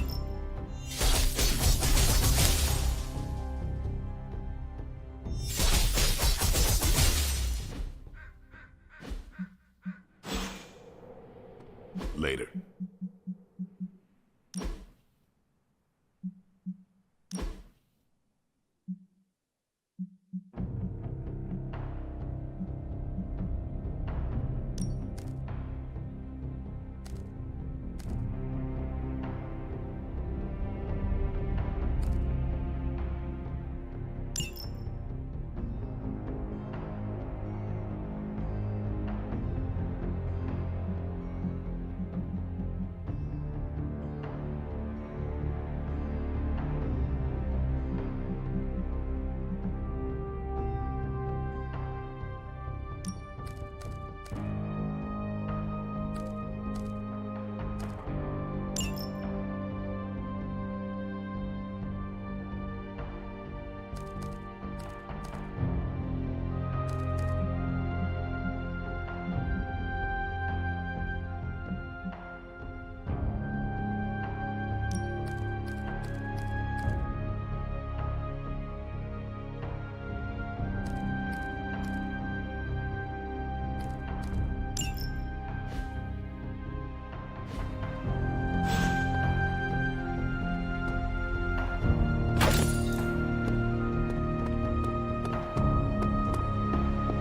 Later.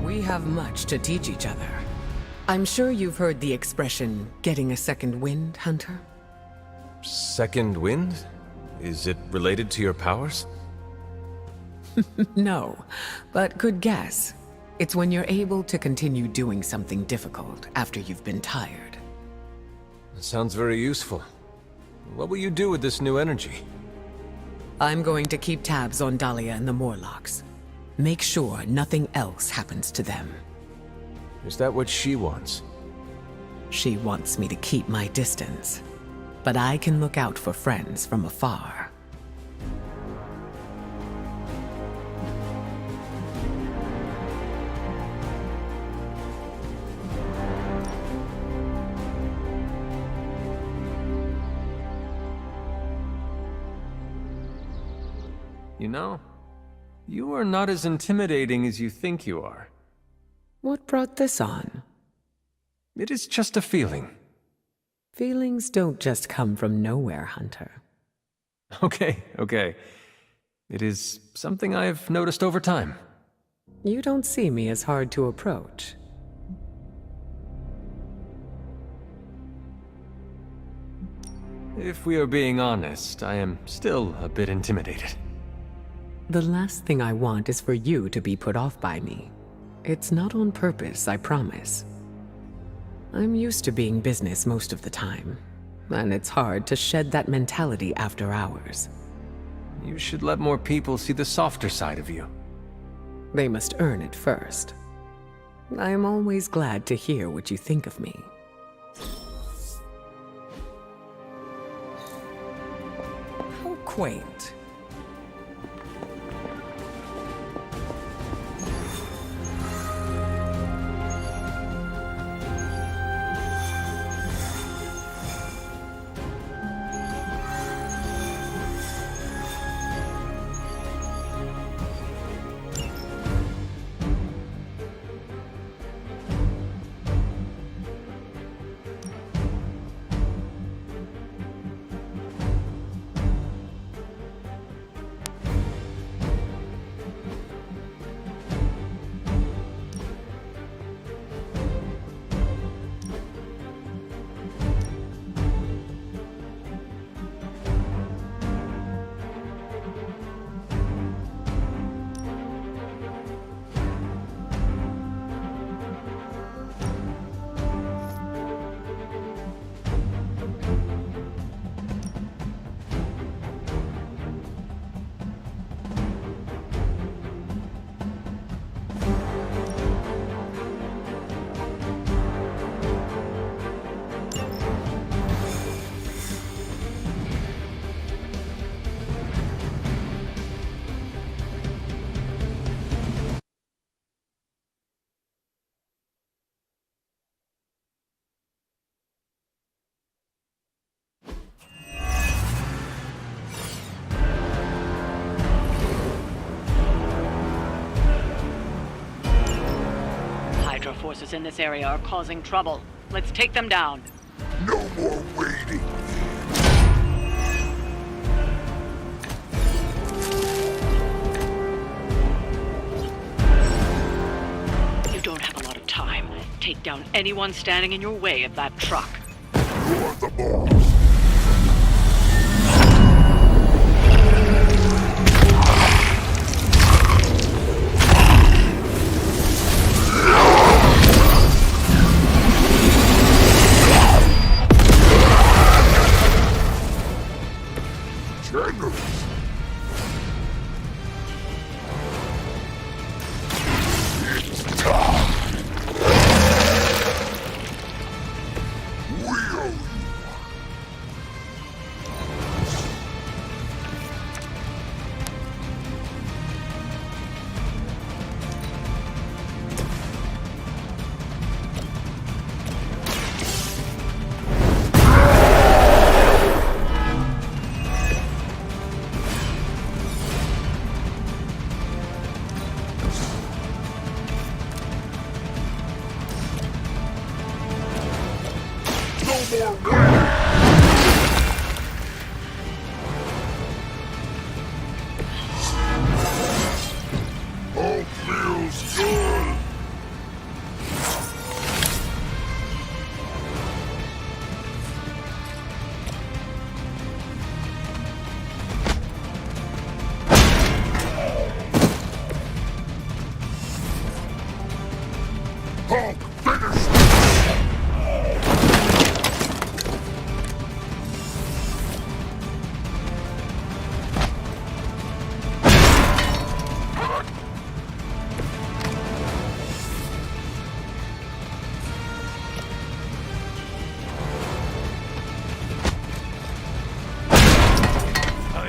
We have much to teach each other. I'm sure you've heard the expression, getting a second wind, Hunter? Second wind? Is it related to your powers? No, but good guess. It's when you're able to continue doing something difficult after you've been tired. That sounds very useful. What will you do with this new energy? I'm going to keep tabs on Dahlia and the Morlocks. Make sure nothing else happens to them. Is that what she wants? She wants me to keep my distance, but I can look out for friends from afar. You know, you are not as intimidating as you think you are. What brought this on? It is just a feeling. Feelings don't just come from nowhere, Hunter. Okay. It is something I have noticed over time. You don't see me as hard to approach. If we are being honest, I am still a bit intimidated. The last thing I want is for you to be put off by me. It's not on purpose, I promise. I'm used to being business most of the time, and it's hard to shed that mentality after hours. You should let more people see the softer side of you. They must earn it first. I am always glad to hear what you think of me. How quaint. Predator forces in this area are causing trouble. Let's take them down. No more waiting. You don't have a lot of time. Take down anyone standing in your way of that truck. You're the boss.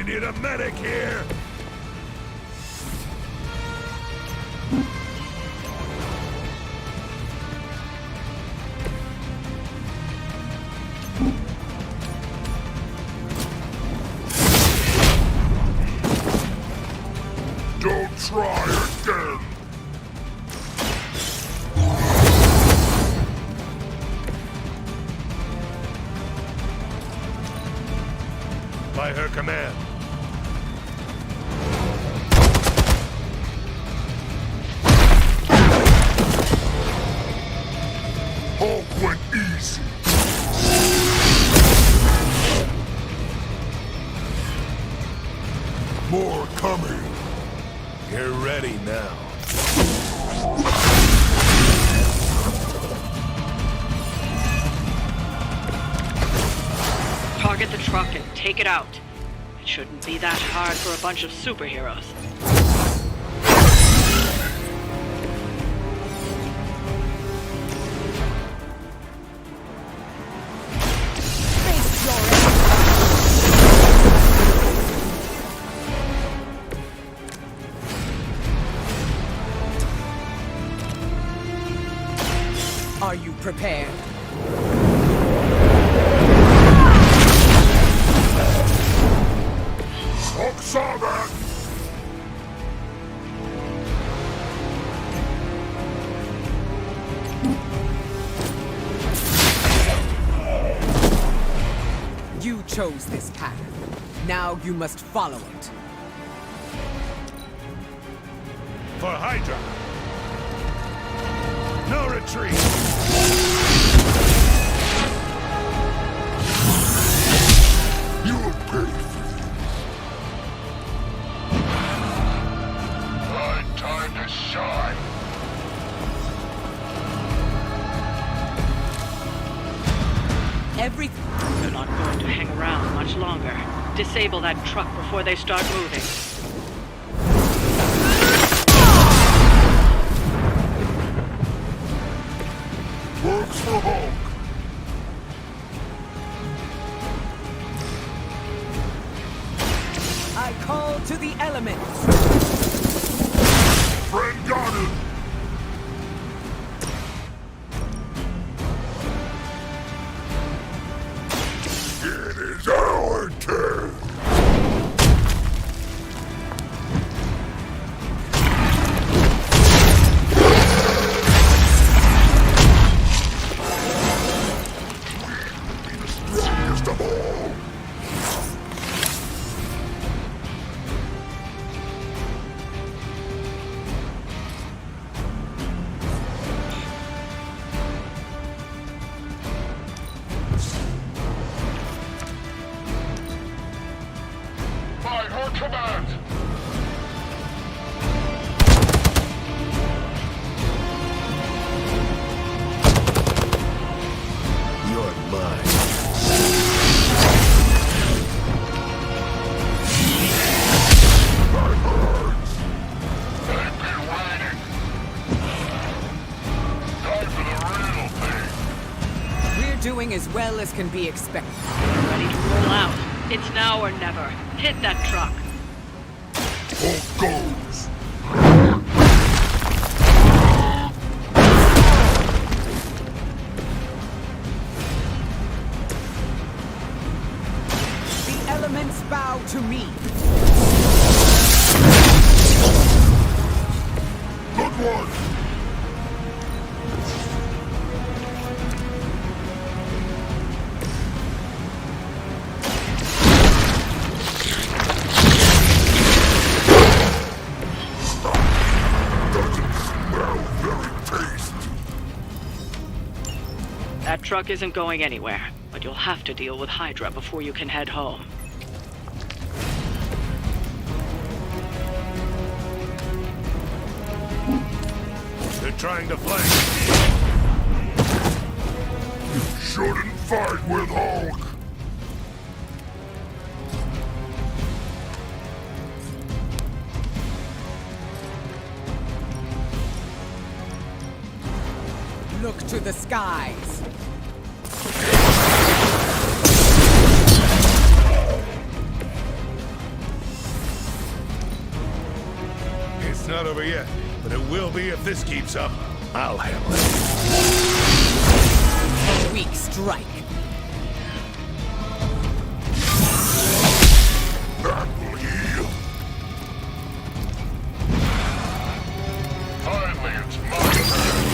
Need a medic here! Don't try again! By her command. Hulk went easy. More coming. Get ready now. Target the truck and take it out. It shouldn't be that hard for a bunch of superheroes. Are you prepared? Hulk saw that! You chose this path. Now you must follow it. For Hydra! No retreat! You will pay for this. Time to shine. They're not going to hang around much longer. Disable that truck before they start moving. Works for Hulk. I call to the elements. Friend got it. It is our turn. doing as well as can be expected. Ready to roll out. It's now or never. Hit that truck. Both goes. The elements bow to me. Good one. That truck isn't going anywhere, but you'll have to deal with Hydra before you can head home. They're trying to flank me. You shouldn't fight with Hulk. Look to the skies. It's not over yet, but it will be if this keeps up. I'll handle it. Weak strike. Finally, it's my turn.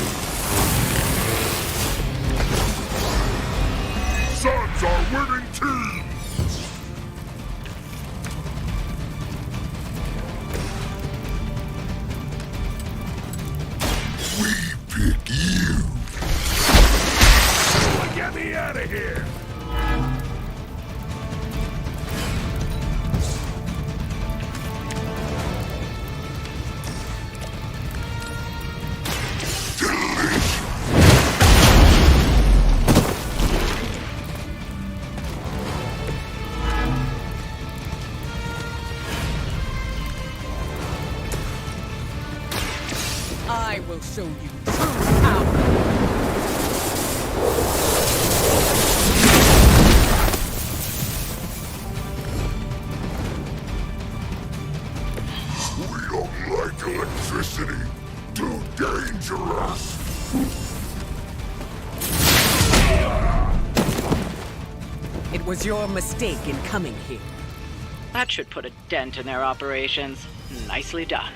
Sons are winning team. We pick you. Get me out of here. I will show you true power. We don't like electricity. Too dangerous. It was your mistake in coming here. That should put a dent in their operations. Nicely done.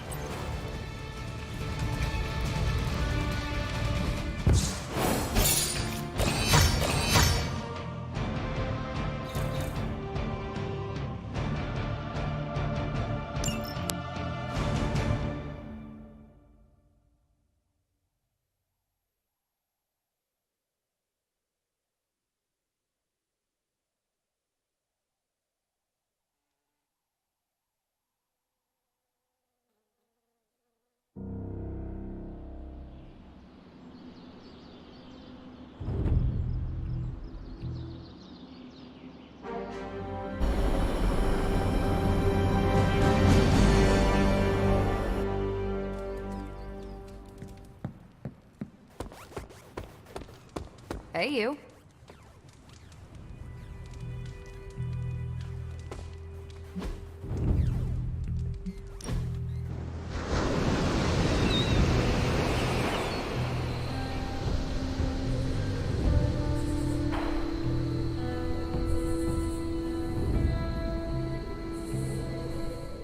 Hey, you.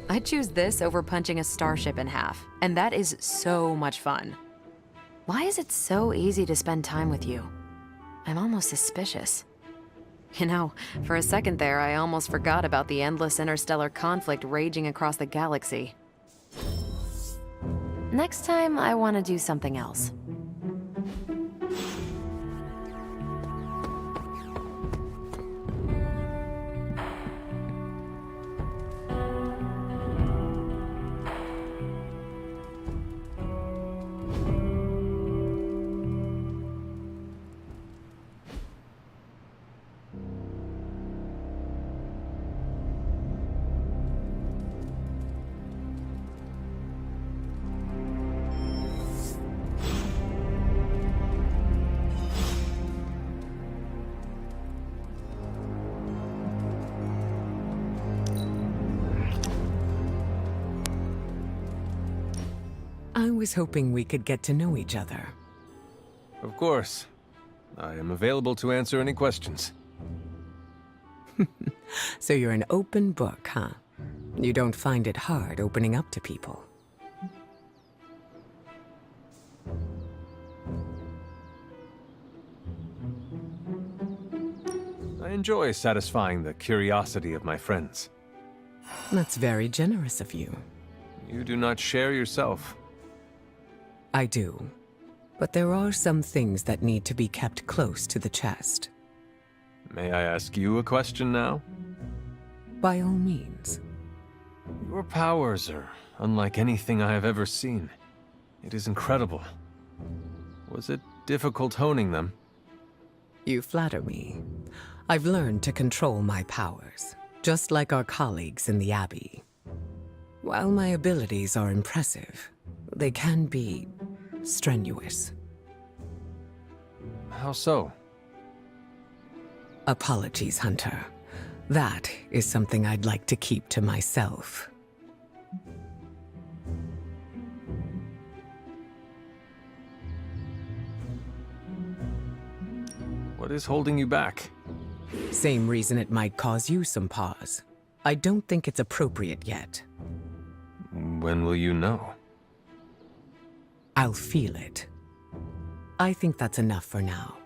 I'd choose this over punching a starship in half, and that is so much fun. Why is it so easy to spend time with you? I'm almost suspicious. You know, for a second there, I almost forgot about the endless interstellar conflict raging across the galaxy. Next time, I want to do something else. I was hoping we could get to know each other. Of course. I am available to answer any questions. So you're an open book, huh? You don't find it hard opening up to people. I enjoy satisfying the curiosity of my friends. That's very generous of you. You do not share yourself. I do. But there are some things that need to be kept close to the chest. May I ask you a question now? By all means. Your powers are unlike anything I have ever seen. It is incredible. Was it difficult honing them? You flatter me. I've learned to control my powers, just like our colleagues in the Abbey. While my abilities are impressive, they can be strenuous. How so? Apologies, Hunter. That is something I'd like to keep to myself. What is holding you back? Same reason it might cause you some pause. I don't think it's appropriate yet. When will you know? I'll feel it. I think that's enough for now.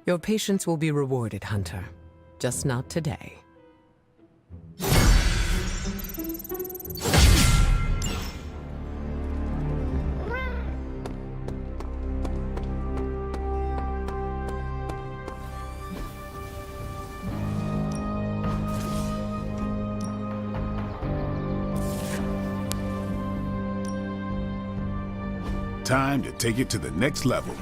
Your patience will be rewarded, Hunter. Just not today. Time to take it to the next level.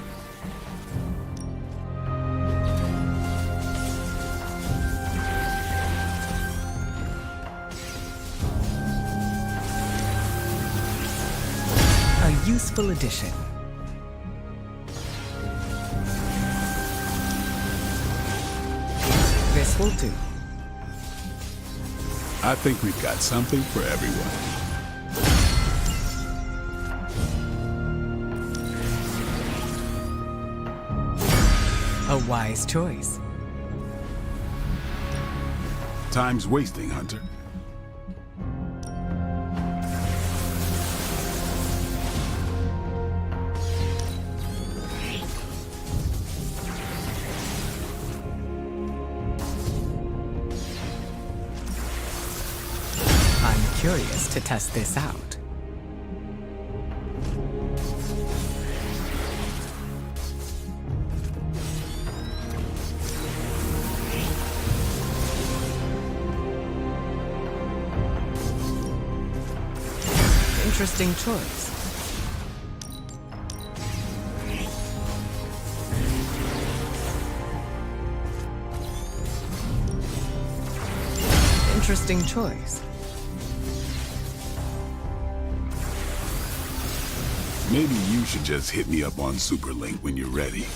A useful addition. This will do. I think we've got something for everyone. A wise choice. Time's wasting, Hunter. I'm curious to test this out. Interesting choice. Interesting choice. Maybe you should just hit me up on Superlink when you're ready.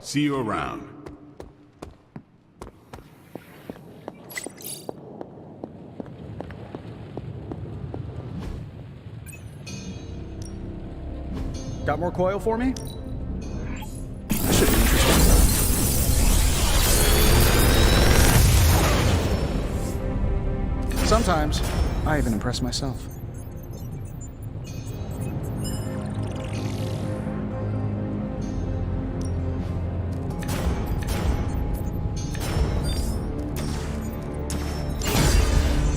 See you around. Got more coil for me? This should be interesting. Sometimes, I even impress myself.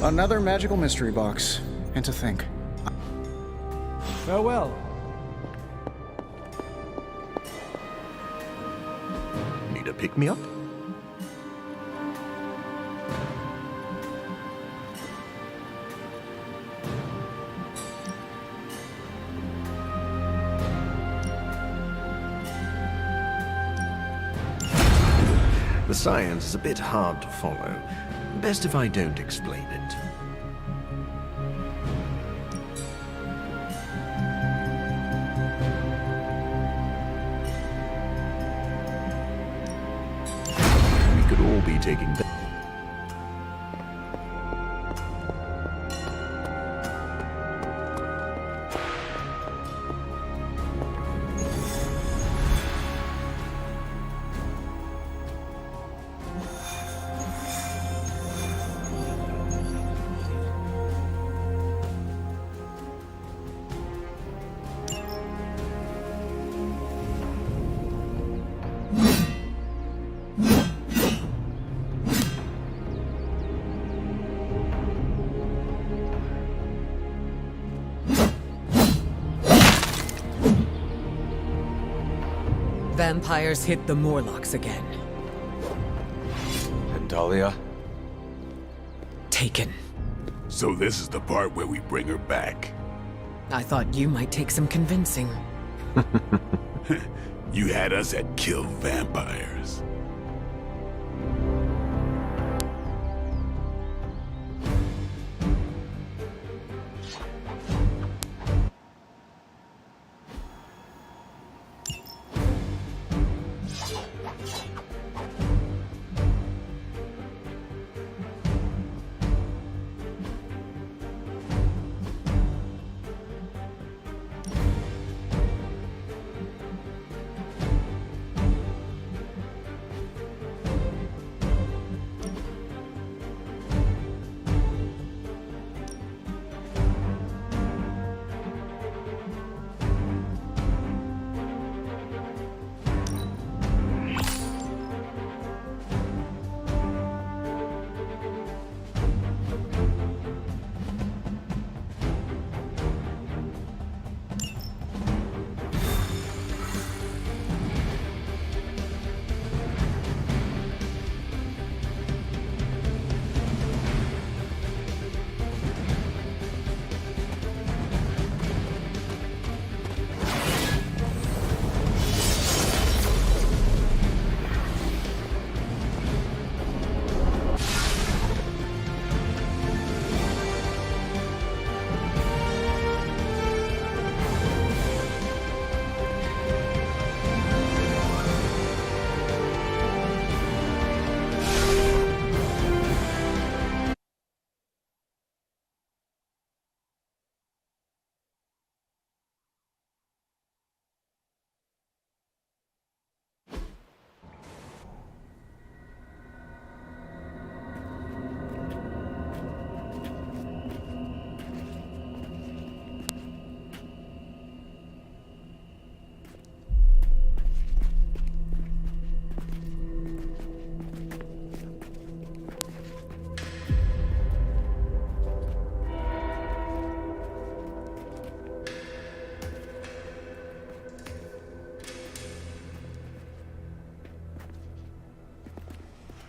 Another magical mystery box. And to think. Farewell. Need a pick-me-up? The science is a bit hard to follow. Best if I don't explain it. We could all be taking... Vampires hit the Morlocks again. And Dahlia? Taken. So this is the part where we bring her back. I thought you might take some convincing. You had us at kill vampires.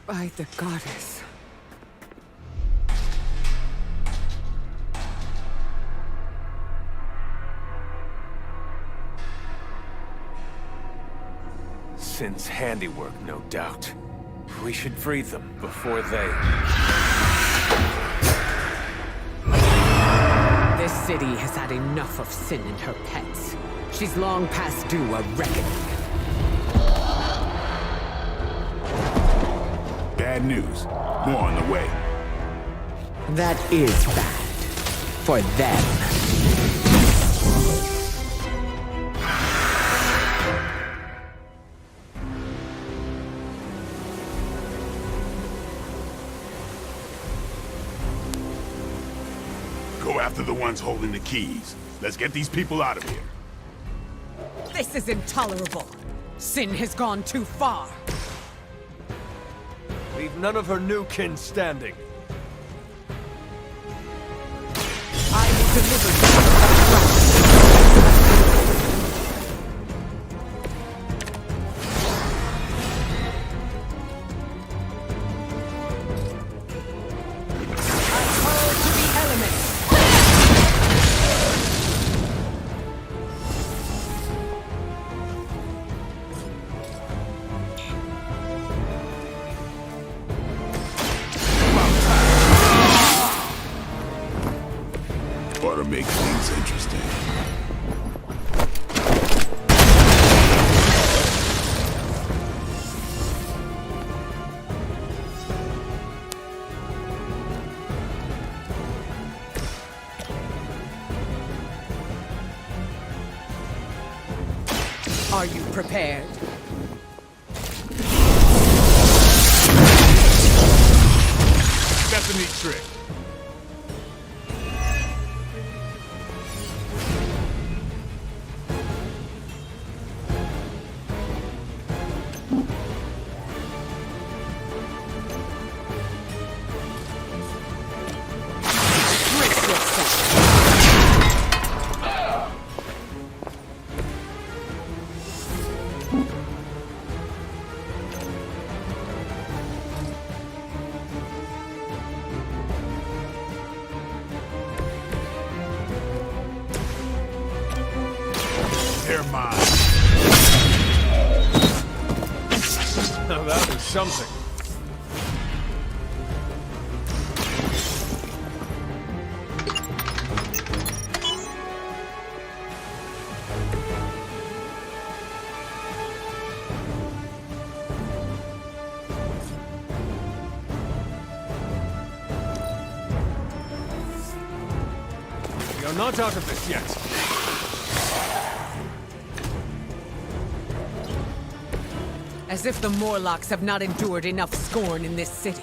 By the goddess. Sin's handiwork, no doubt. We should free them before they... This city has had enough of Sin and her pets. She's long past due a reckoning. Bad news. More on the way. That is bad. For them. Go after the ones holding the keys. Let's get these people out of here. This is intolerable. Sin has gone too far. Leave none of her new kin standing. I will deliver you. I call to the elements. Ought to make things interesting. Are you prepared? That's a neat trick. They're mine. Now that was something. You're not out of this yet. As if the Morlocks have not endured enough scorn in this city.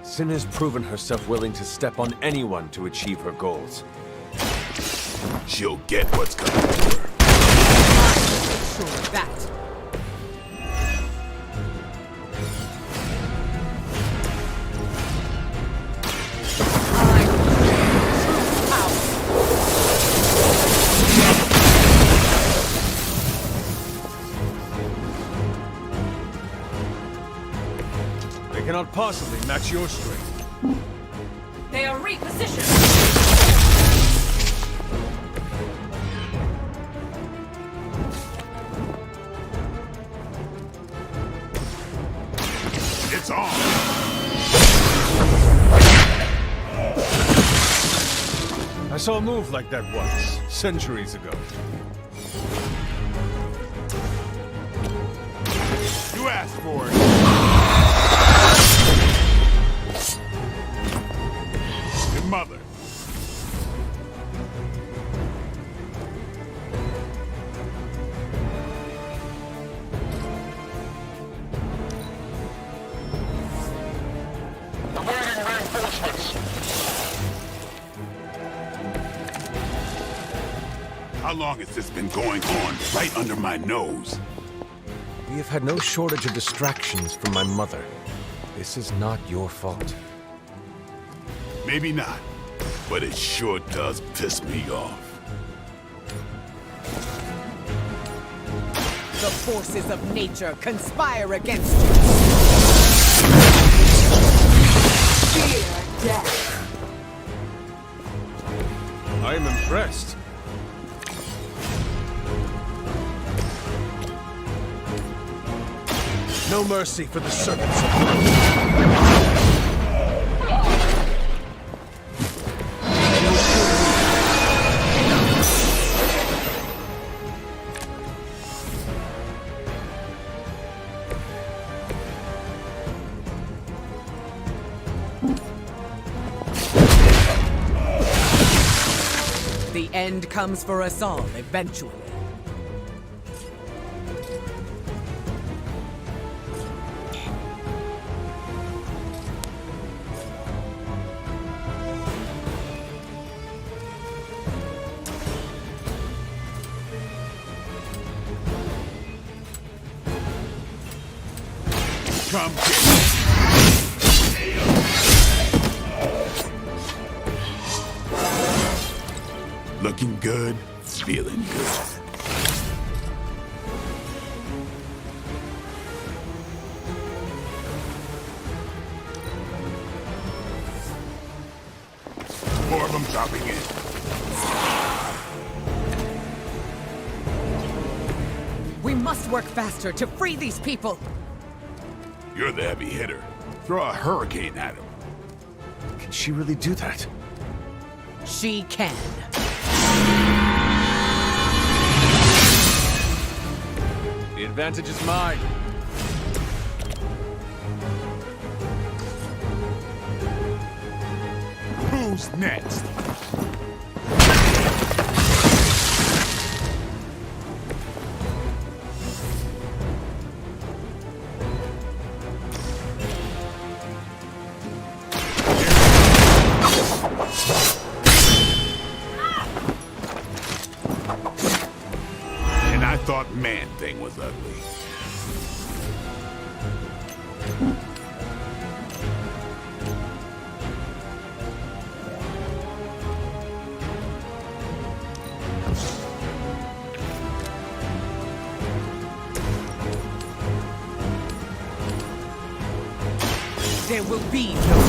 Sin has proven herself willing to step on anyone to achieve her goals. She'll get what's coming to her. Sure of that. They cannot possibly match your strength. They are repositioned. It's on. I saw a move like that once, centuries ago. You asked for it. Your mother. How long has this been going on right under my nose? We have had no shortage of distractions from my mother. This is not your fault. Maybe not, but it sure does piss me off. The forces of nature conspire against you. Fear death. I am impressed. No mercy for the servants of God. The end comes for us all eventually. Come looking good, feeling good. More of them dropping in. We must work faster to free these people. You're the heavy hitter. Throw a hurricane at him. Can she really do that? She can. The advantage is mine. Who's next? And I thought Man-Thing was ugly. There will be no...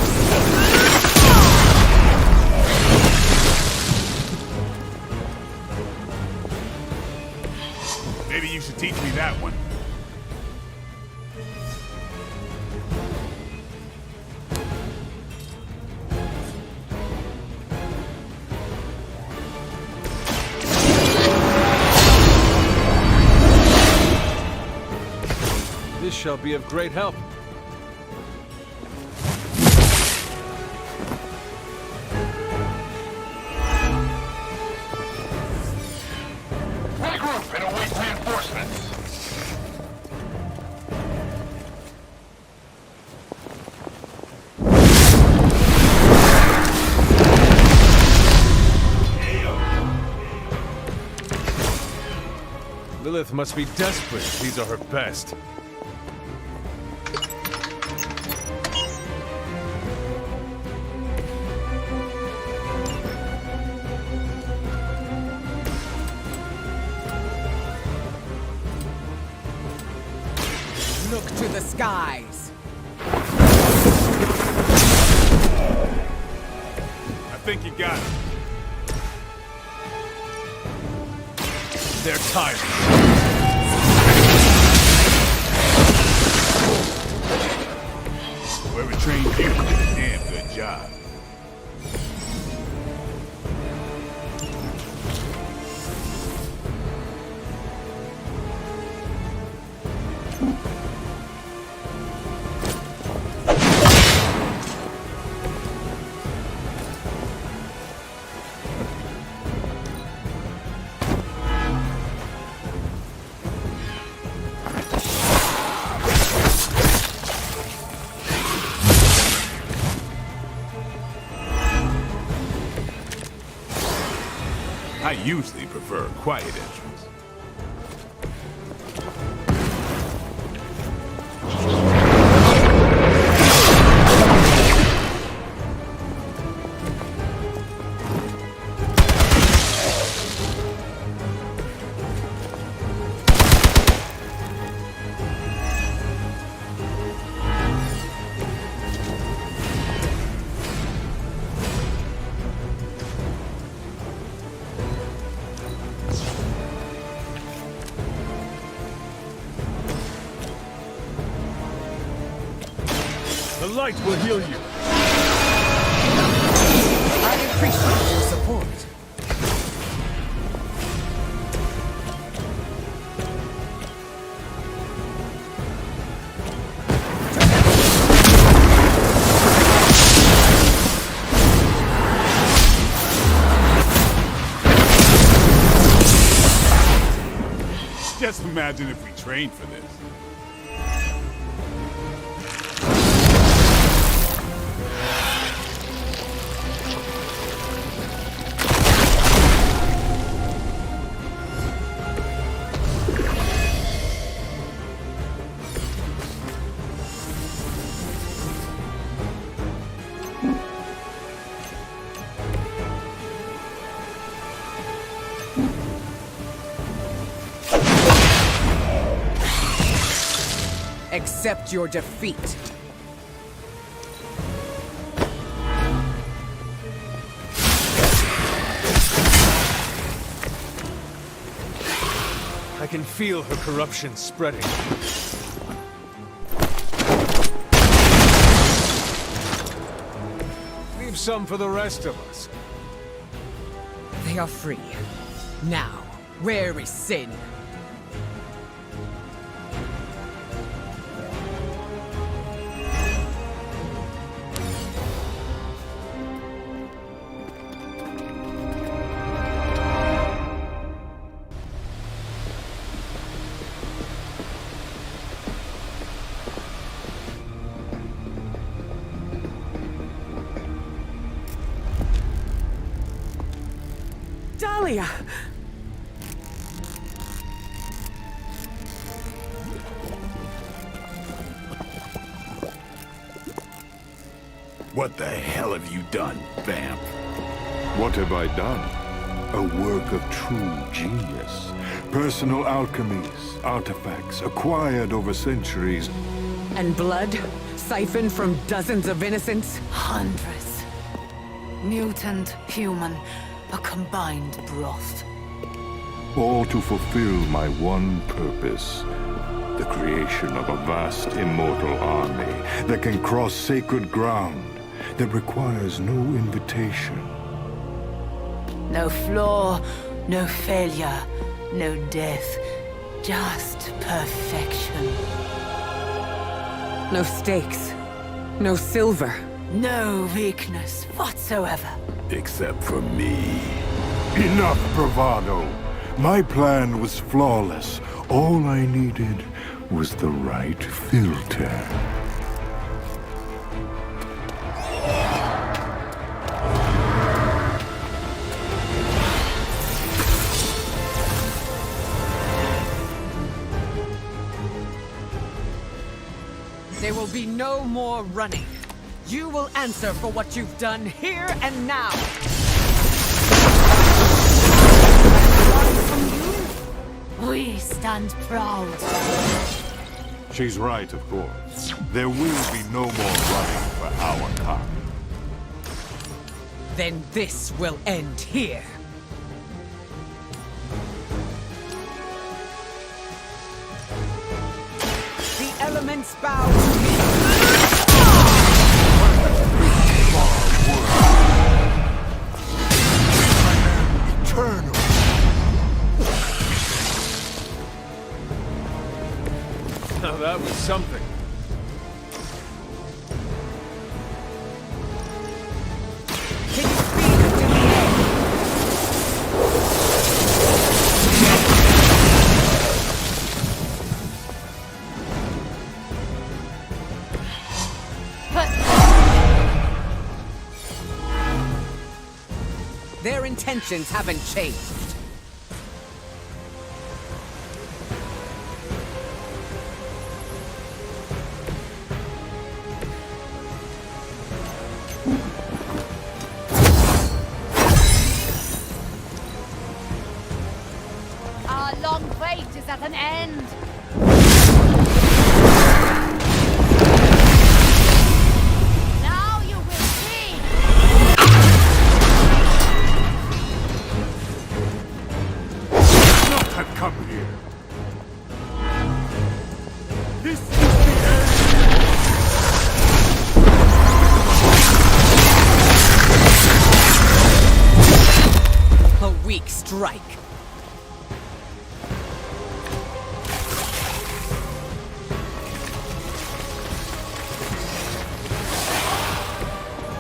Teach me that one. This shall be of great help. Regroup and await reinforcements. Lilith must be desperate. These are her best. Look to the skies. I think you got it. They're tired. Whoever trained you did a damn good job. I usually prefer a quiet entrance. The light will heal you. I appreciate your support. Just imagine if we trained for this. Accept your defeat. I can feel her corruption spreading. Leave some for the rest of us. They are free. Now, where is Sin? Dahlia! What the hell have you done, Vamp? What have I done? A work of true genius. Personal alchemies, artifacts acquired over centuries. And blood? Siphoned from dozens of innocents? Hundreds. Mutant, human, a combined broth. all to fulfill my one purpose. The creation of a vast immortal army that can cross sacred ground, that requires no invitation. No flaw, no failure, no death. Just perfection. No stakes. No silver. No weakness whatsoever. Except for me. Enough bravado. My plan was flawless. All I needed was the right filter. There will be no more running. You will answer for what you've done here and now. We stand proud. She's right, of course. There will be no more running for our kind. Then this will end here. The elements bow to me. Eternal. Now that was something. Can you speed into the air? Their intentions haven't changed. Our long wait is at an end. Now you will see. Not have come here. This is the A weak strike.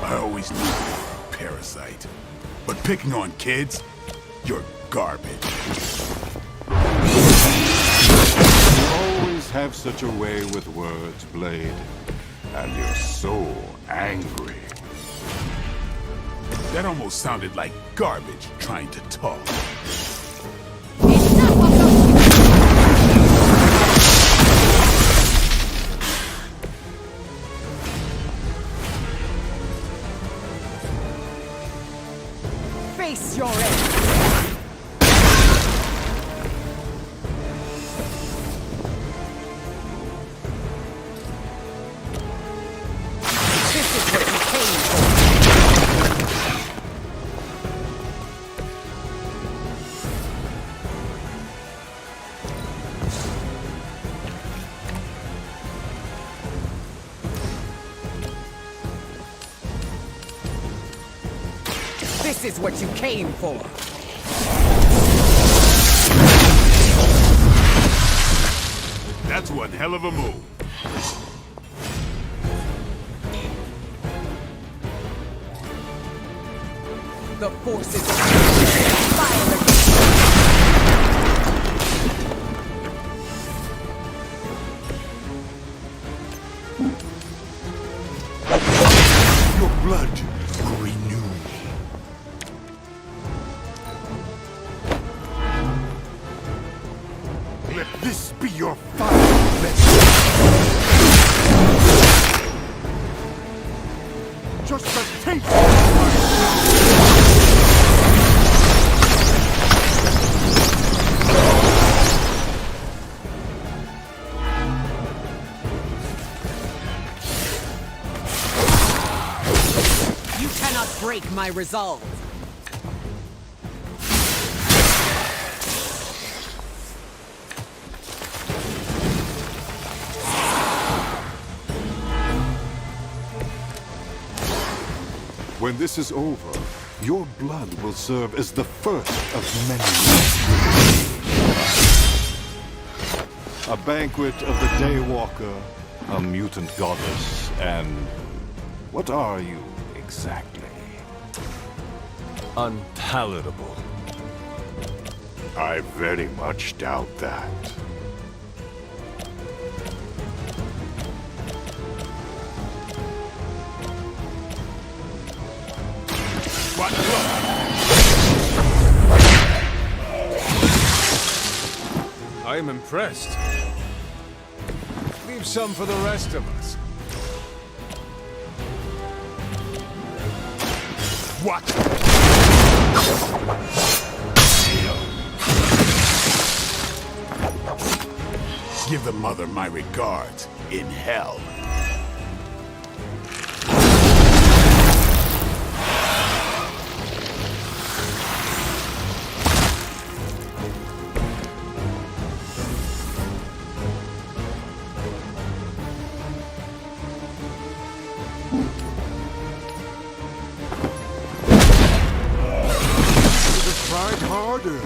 I always knew you were a parasite. But picking on kids, you're garbage. You always have such a way with words, Blade. And you're so angry. That almost sounded like garbage trying to talk. Face your end. This is what you came for. This is what you came for. That's one hell of a move. The forces of fire. Your blood will renew me. Let this be your final message. Just a taste of my You cannot break my resolve. When this is over, your blood will serve as the first of many. A banquet of the Daywalker, a mutant goddess, and... what are you, exactly? Unpalatable. I very much doubt that. I am impressed. Leave some for the rest of us. What? Give the mother my regards in hell. Try harder.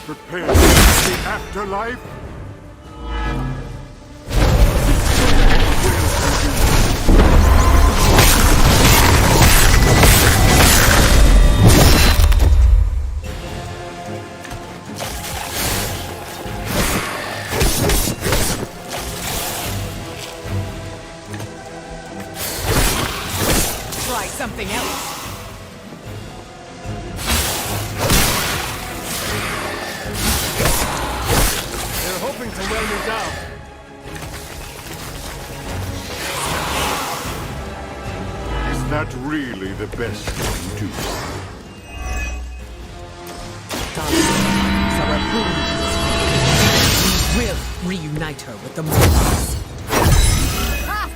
Prepare for the afterlife? Try something else. Hoping to wear me down. Is that really the best thing to do? We will reunite her with the Morlocks. Ah!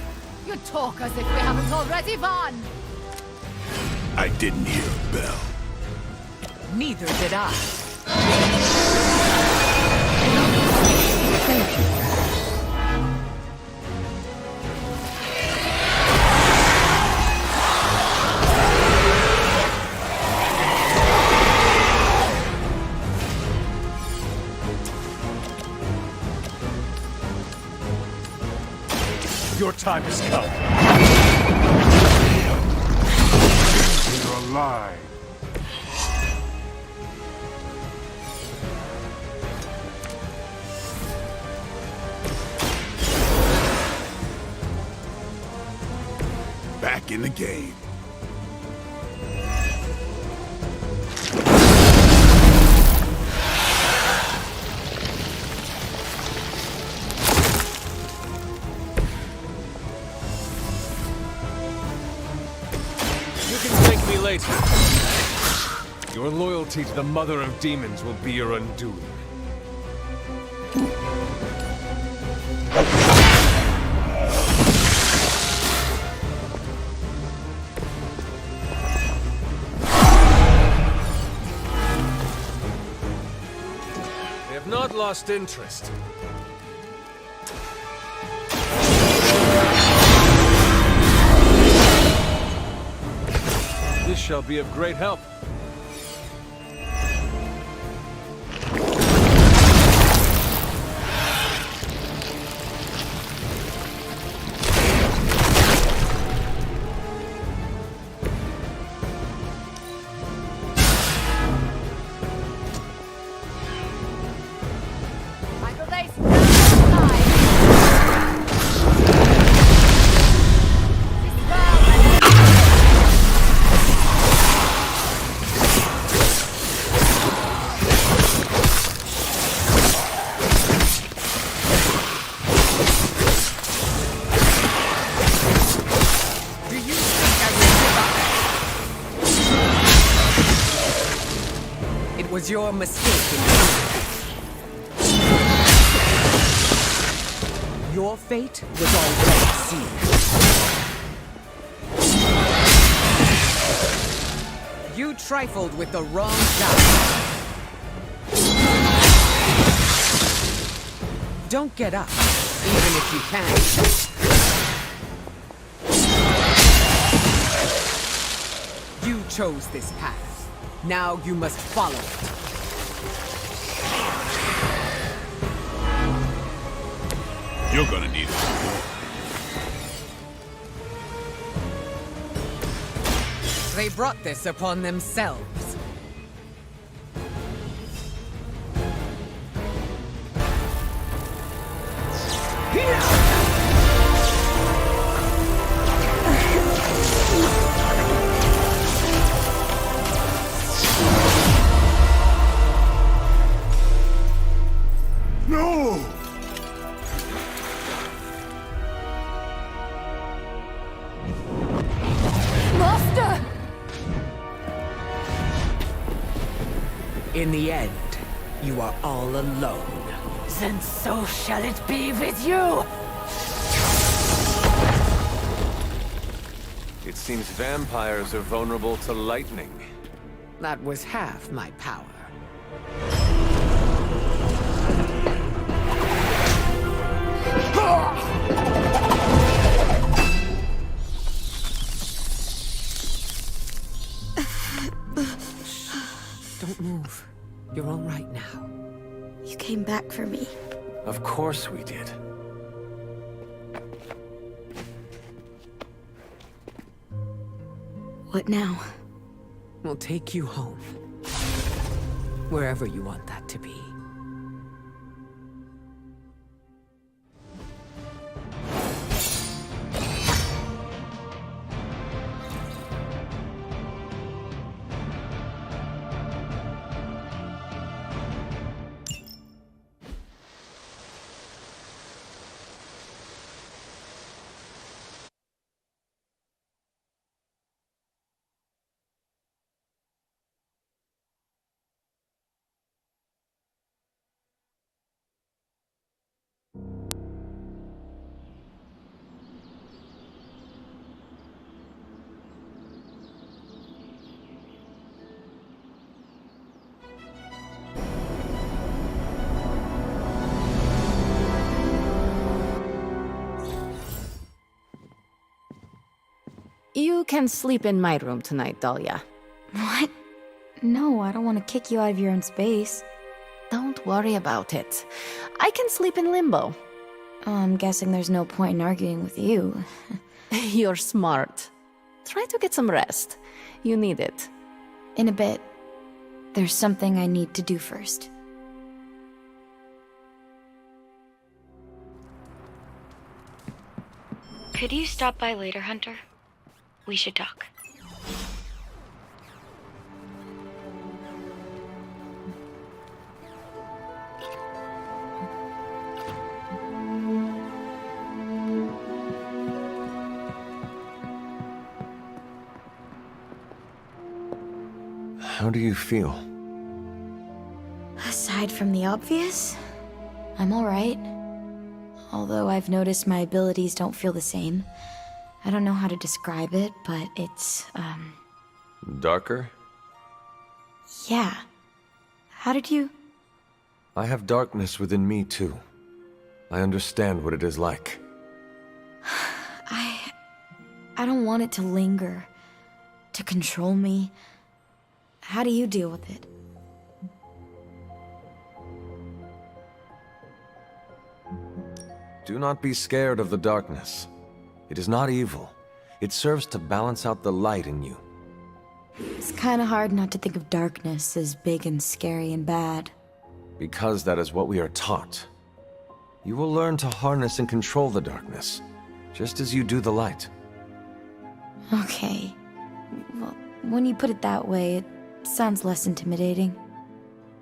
You talk as if we haven't already won! I didn't hear a bell. Neither did I. Thank you. Your time has come. You're alive. Back in the game. You can thank me later. Your loyalty to the Mother of Demons will be your undoing. They have not lost interest. This shall be of great help. Michael, they stand aside! was your mistake. Your fate was already sealed. You trifled with the wrong guy. Don't get up, even if you can. You chose this path. Now you must follow it. You're gonna need it. They brought this upon themselves. No! Master! In the end, you are all alone. Then so shall it be with you! It seems vampires are vulnerable to lightning. That was half my power. Don't move. You're all right now. You came back for me. Of course we did. What now? We'll take you home. Wherever you want that to be. You can sleep in my room tonight, Dahlia. What? No, I don't want to kick you out of your own space. Don't worry about it. I can sleep in limbo. Oh, I'm guessing there's no point in arguing with you. You're smart. Try to get some rest. You need it. In a bit. There's something I need to do first. Could you stop by later, Hunter? We should talk. How do you feel? Aside from the obvious, I'm alright. Although I've noticed my abilities don't feel the same. I don't know how to describe it, but it's, Darker? yeah. How did you... I have darkness within me, too. I understand what it is like. I don't want it to linger, to control me. How do you deal with it? Do not be scared of the darkness. It is not evil. It serves to balance out the light in you. It's kind of hard not to think of darkness as big and scary and bad. Because that is what we are taught. You will learn to harness and control the darkness, just as you do the light. Okay. Well, when you put it that way, it sounds less intimidating.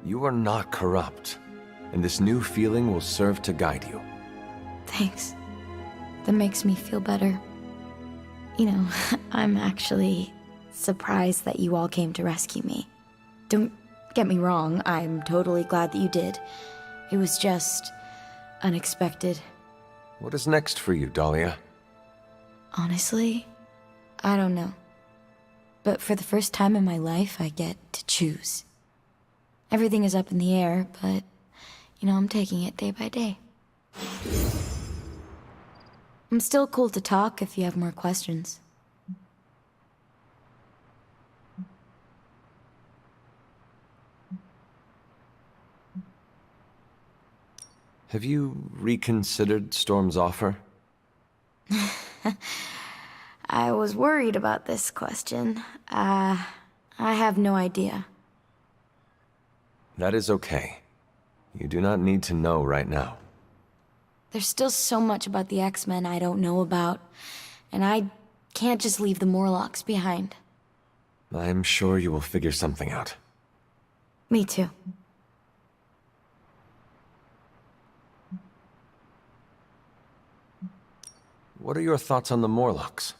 You are not corrupt, and this new feeling will serve to guide you. Thanks. That makes me feel better. You know, I'm actually surprised that you all came to rescue me. Don't get me wrong, I'm totally glad that you did. It was just unexpected. What is next for you, Dahlia? Honestly, I don't know. But for the first time in my life, I get to choose. Everything is up in the air, but, I'm taking it day by day. I'm still cool to talk if you have more questions. Have you reconsidered Storm's offer? I was worried about this question. I have no idea. That is okay. You do not need to know right now. There's still so much about the X-Men I don't know about, and I can't just leave the Morlocks behind. I'm sure you will figure something out. Me too. What are your thoughts on the Morlocks?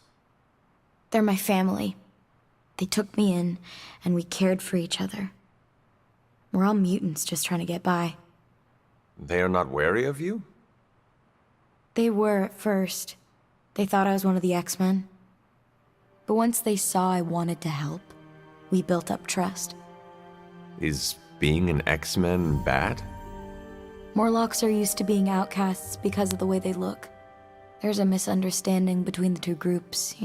They're my family. They took me in, and we cared for each other. We're all mutants just trying to get by. They are not wary of you? They were at first. They thought I was one of the X-Men. But once they saw I wanted to help, we built up trust. Is being an X-Men bad? Morlocks are used to being outcasts because of the way they look. There's a misunderstanding between the two groups,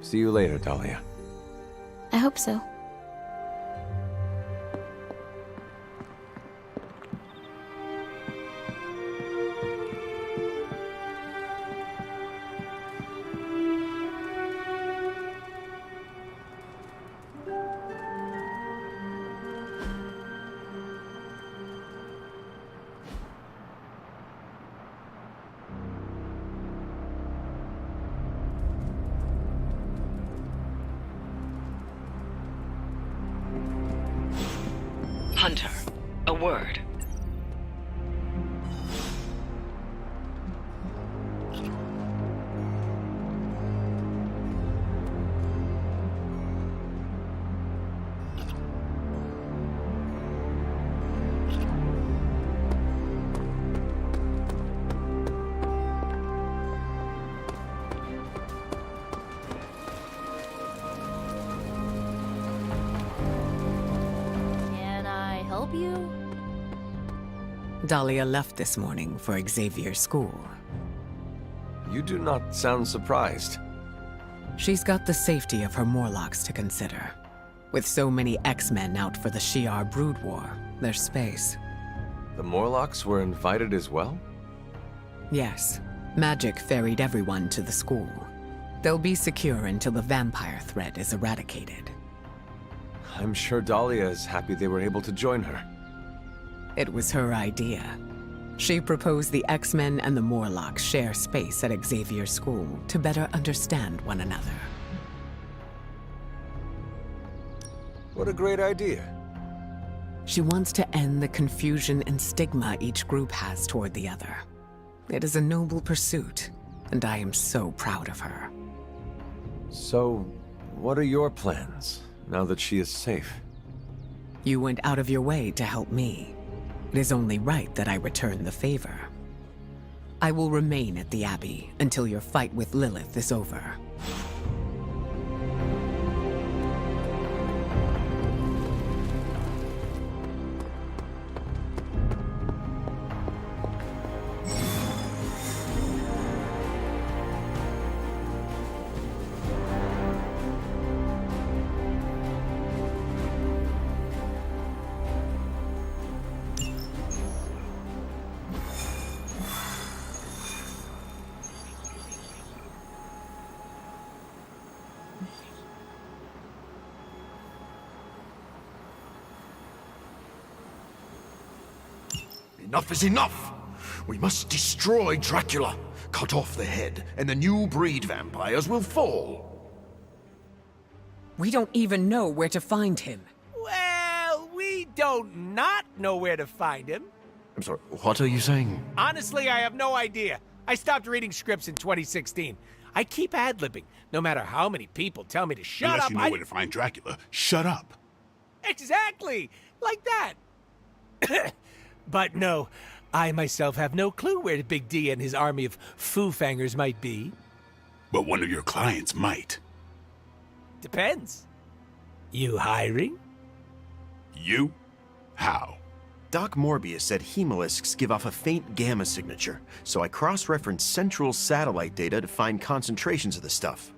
See you later, Dahlia. I hope so. Hunter, a word. You? Dahlia left this morning for Xavier's school. You do not sound surprised. She's got the safety of her Morlocks to consider. With so many X-Men out for the Shi'ar Brood War, there's space. The Morlocks were invited as well? Yes. Magic ferried everyone to the school. They'll be secure until the vampire threat is eradicated. I'm sure Dahlia is happy they were able to join her. It was her idea. She proposed the X-Men and the Morlocks share space at Xavier's school to better understand one another. What a great idea. She wants to end the confusion and stigma each group has toward the other. It is a noble pursuit, and I am so proud of her. So, what are your plans? Now that she is safe? You went out of your way to help me. It is only right that I return the favor. I will remain at the Abbey until your fight with Lilith is over. Enough is enough! We must destroy Dracula, cut off the head, and the new breed vampires will fall. We don't even know where to find him. Well, we don't not know where to find him. I'm sorry, what are you saying? Honestly, I have no idea. I stopped reading scripts in 2016. I keep ad-libbing, no matter how many people tell me to shut Unless up. you know where to find Dracula, shut up. Exactly! Like that! But no, I myself have no clue where Big D and his army of Foo-Fangers might be. But one of your clients might. Depends. You hiring? You? How? Doc Morbius said hemolisks give off a faint gamma signature, so I cross-referenced central satellite data to find concentrations of the stuff.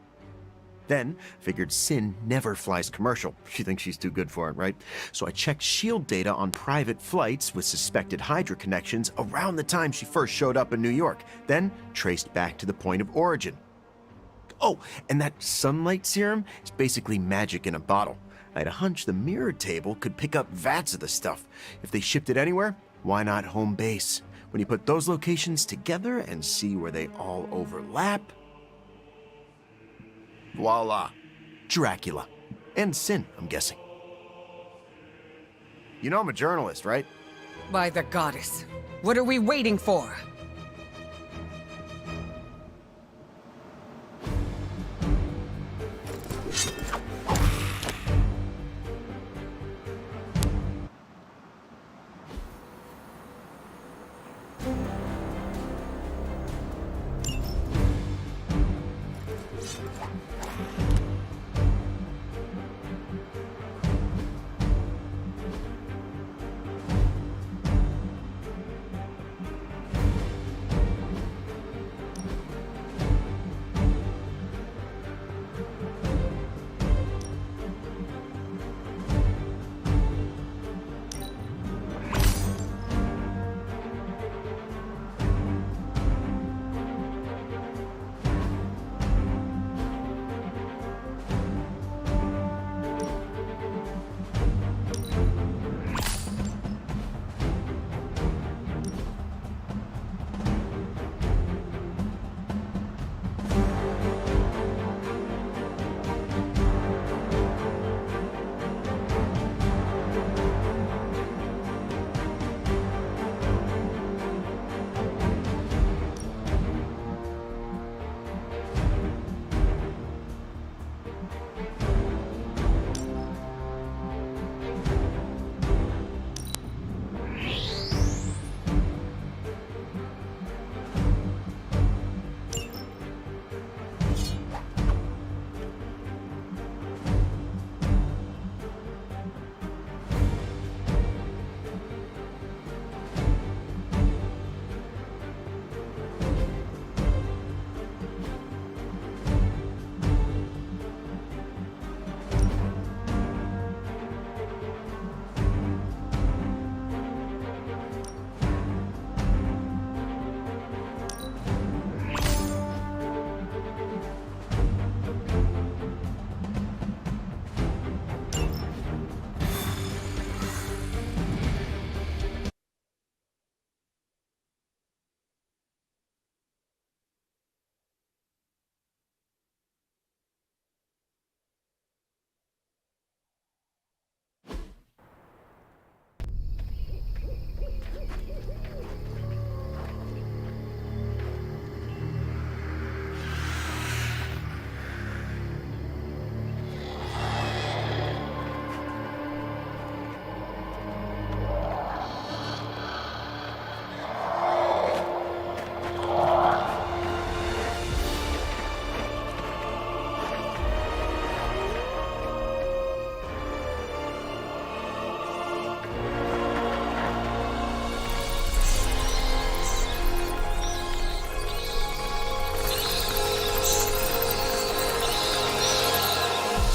Then, figured Sin never flies commercial. She thinks she's too good for it, right? So I checked SHIELD data on private flights with suspected Hydra connections around the time she first showed up in New York, then traced back to the point of origin. Oh, and that sunlight serum is basically magic in a bottle. I had a hunch the mirror table could pick up vats of the stuff. If they shipped it anywhere, why not home base? When you put those locations together and see where they all overlap, voila, Dracula. And Sin, I'm guessing. You know I'm a journalist, right? By the goddess. What are we waiting for?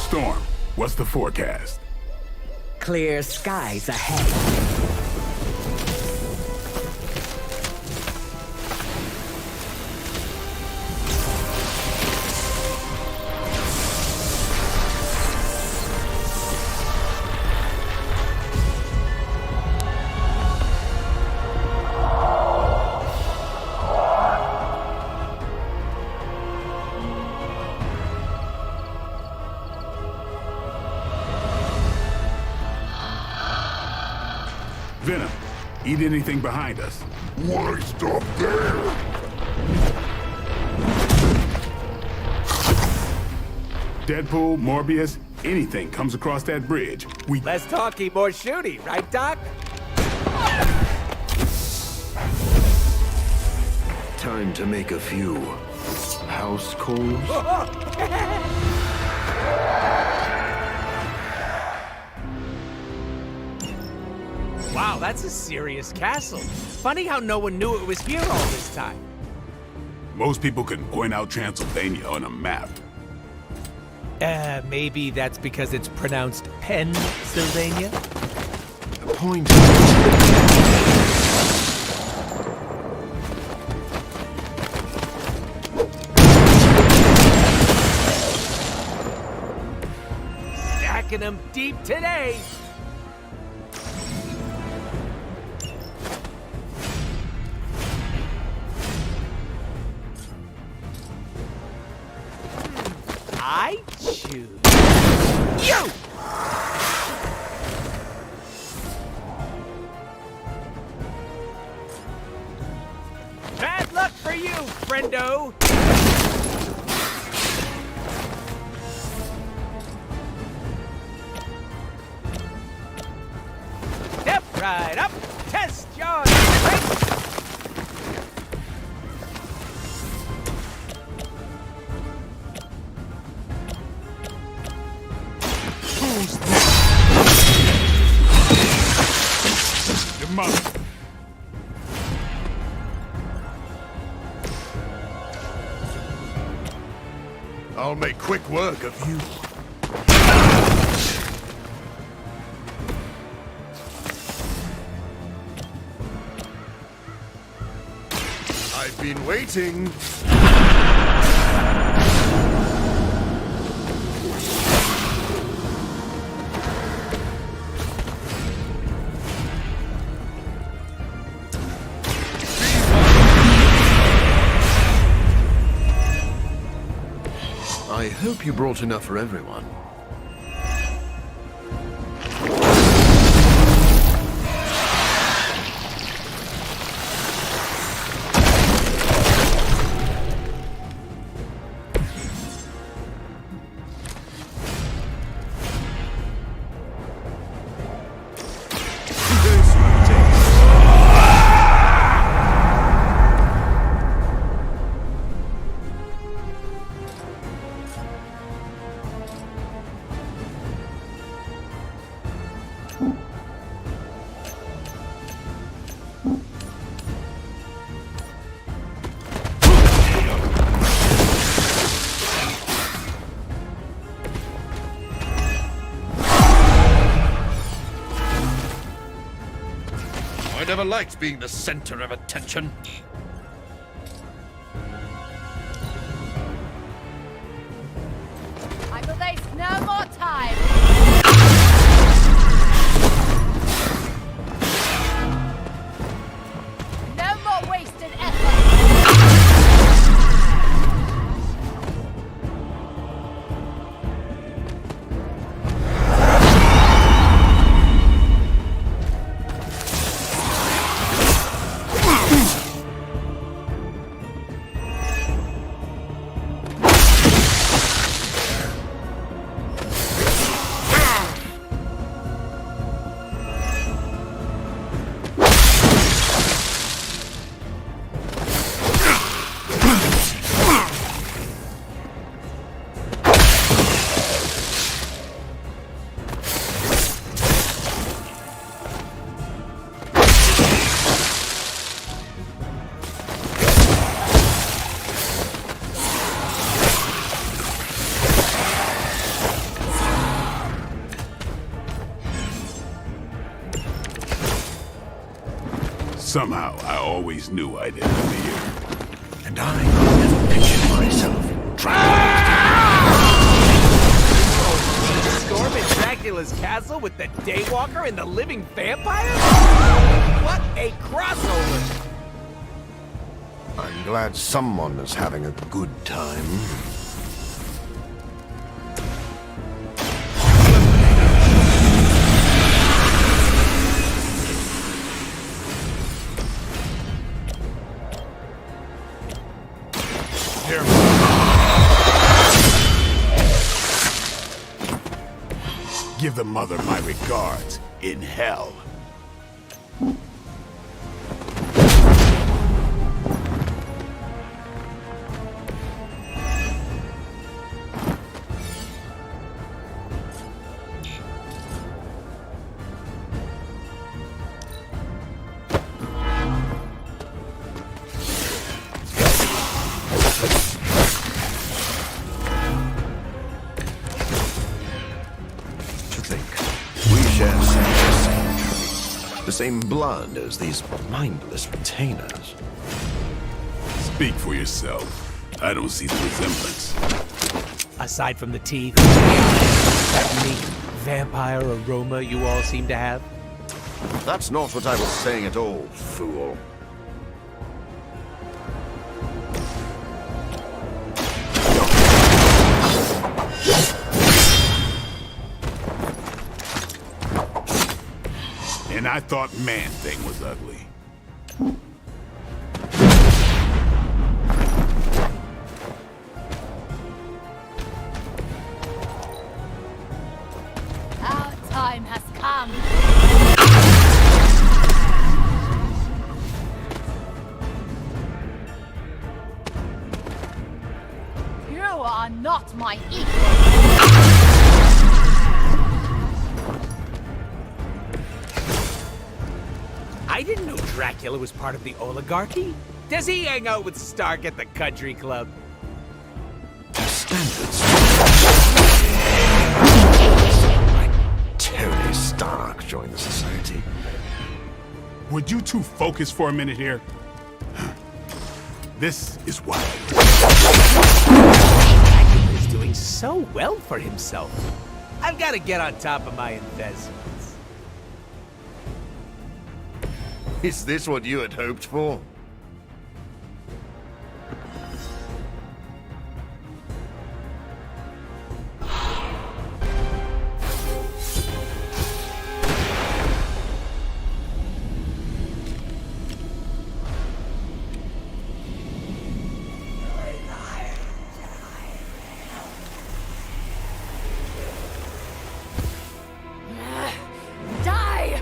Storm, what's the forecast? Clear skies ahead. Venom, eat anything behind us. Why stop there? Deadpool, Morbius, anything comes across that bridge, we... Less talky, more shooty, right, Doc? Time to make a few house calls. Wow, that's a serious castle. Funny how no one knew it was here all this time. Most people couldn't point out Transylvania on a map. Maybe that's because it's pronounced Pennsylvania? Point. Stacking them deep today. I choose you! Bad luck for you, friendo! Step right up, test your strength! Your mother. I'll make quick work of you. I've been waiting. I hope you brought enough for everyone. I never liked being the center of attention. I will waste no more time. No more wasted effort. Somehow, I always knew I'd end up here. And I never pictured myself Storm in Dracula's castle with the Daywalker and the living vampire? What a crossover! I'm glad someone is having a good time. Give the mother my regards in hell. The same blood as these mindless retainers. Speak for yourself. I don't see the resemblance. Aside from the teeth, that unique vampire aroma you all seem to have. That's not what I was saying at all, fool. And I thought Man-Thing was ugly. Our time has come. You are not my equal. I didn't know Dracula was part of the oligarchy. Does he hang out with Stark at the country club? Standards. Tony Stark joined the society. Would you two focus for a minute here? This is wild. Dracula is doing so well for himself. I've got to get on top of my investments. Is this what you had hoped for? Die!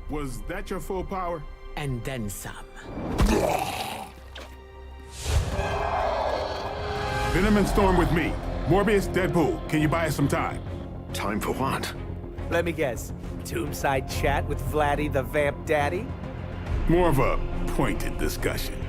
Was that your full power? And then some. Venom and Storm with me. Morbius, Deadpool, can you buy us some time? Time for what? Let me guess. Tombside chat with Vladdy the Vamp Daddy? More of a pointed discussion.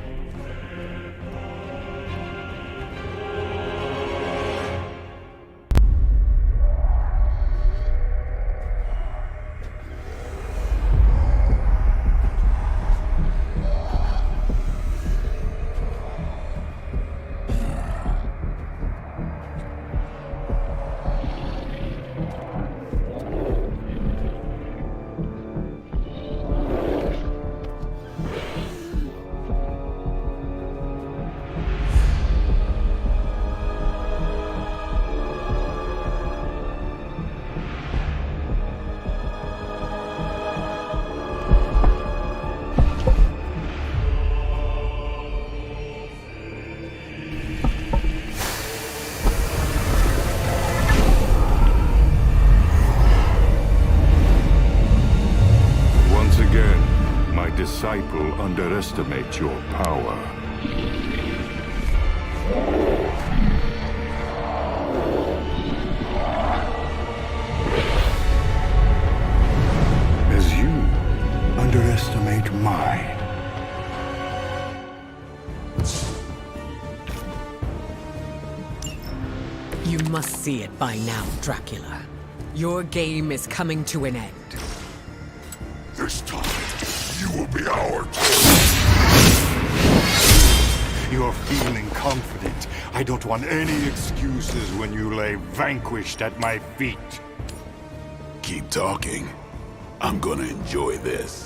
Disciple underestimate your power. As you underestimate mine. You must see it by now, Dracula. Your game is coming to an end. This time, you will be our You're feeling confident. I don't want any excuses when you lay vanquished at my feet. Keep talking. I'm gonna enjoy this.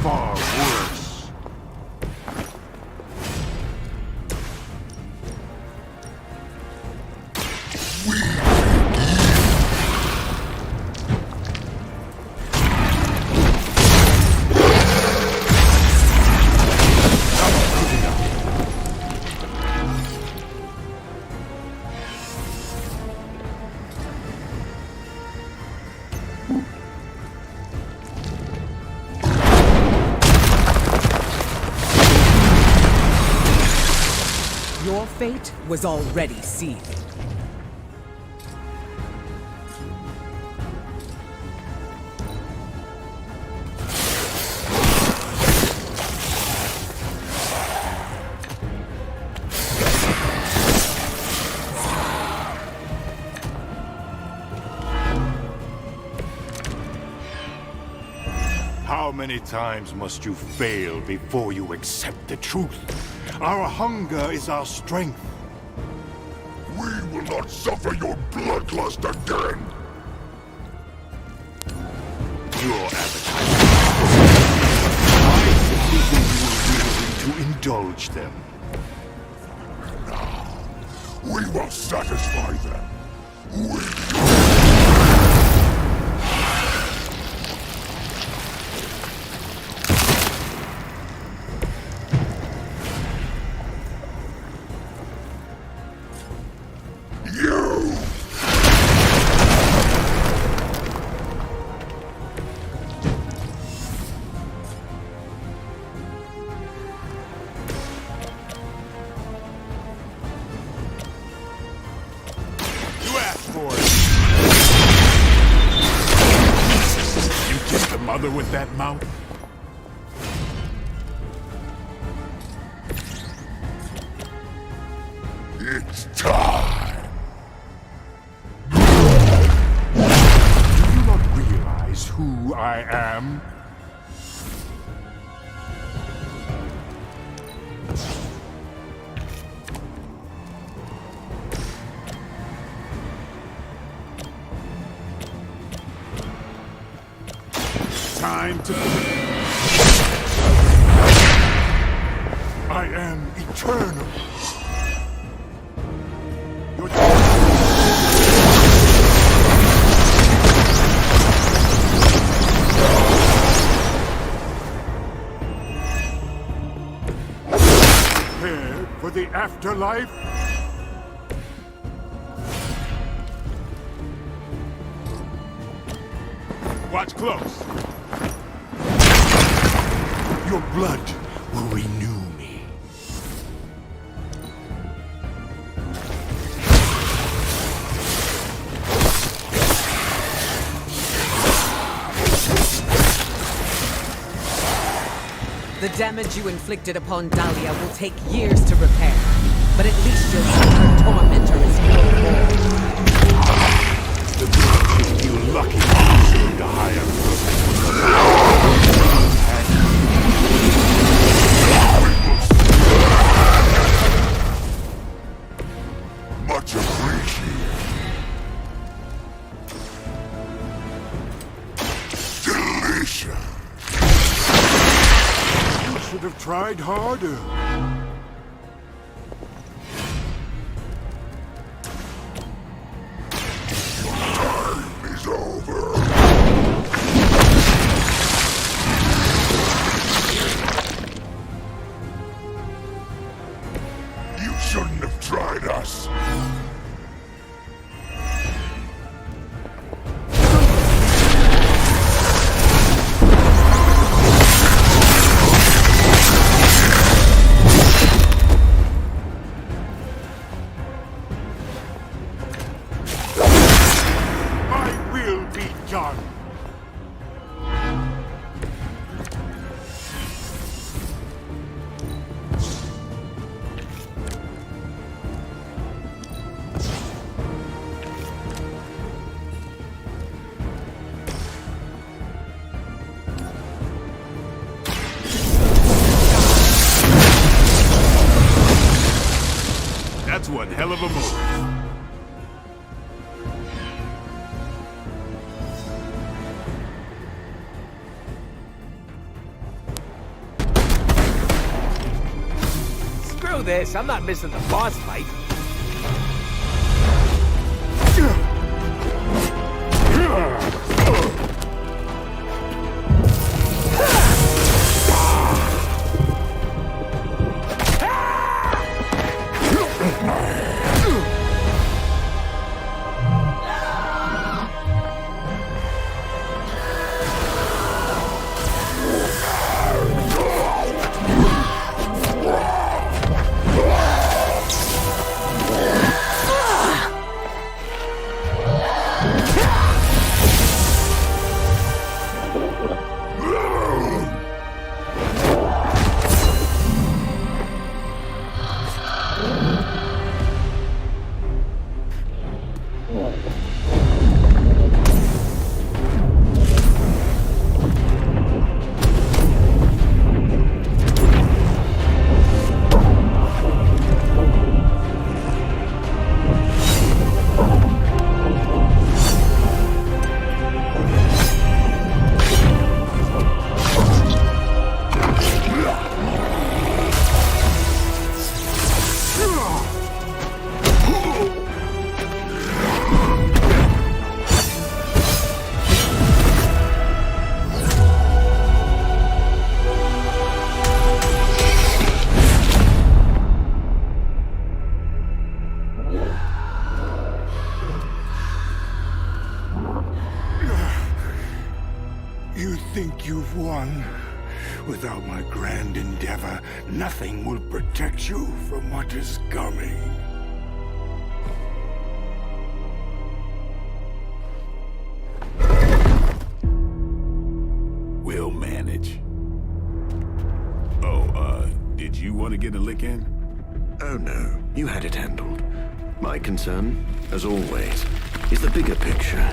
Far worse. Your fate was already sealed. How many times must you fail before you accept the truth? Our hunger is our strength. We will not suffer your bloodlust again. Your appetite. I simply think you are willing to indulge them. Now, we will satisfy them. Mother with that mouth? It's time. Do you not realize who I am? Time to I am eternal. Your prepared for the afterlife? Watch close. Your blood will renew me. The damage you inflicted upon Dahlia will take years to repair, but at least you'll see her tormentor is no more. The British feel lucky to hire Much appreciated. Delicious. You should have tried harder. Time is over. You shouldn't have tried us. one hell of a moment. Screw this, I'm not missing the boss fight. You think you've won? Without my grand endeavor, nothing will protect you from what is coming. We'll manage. Oh, did you want to get a lick in? Oh no, you had it handled. My concern, as always, is the bigger picture.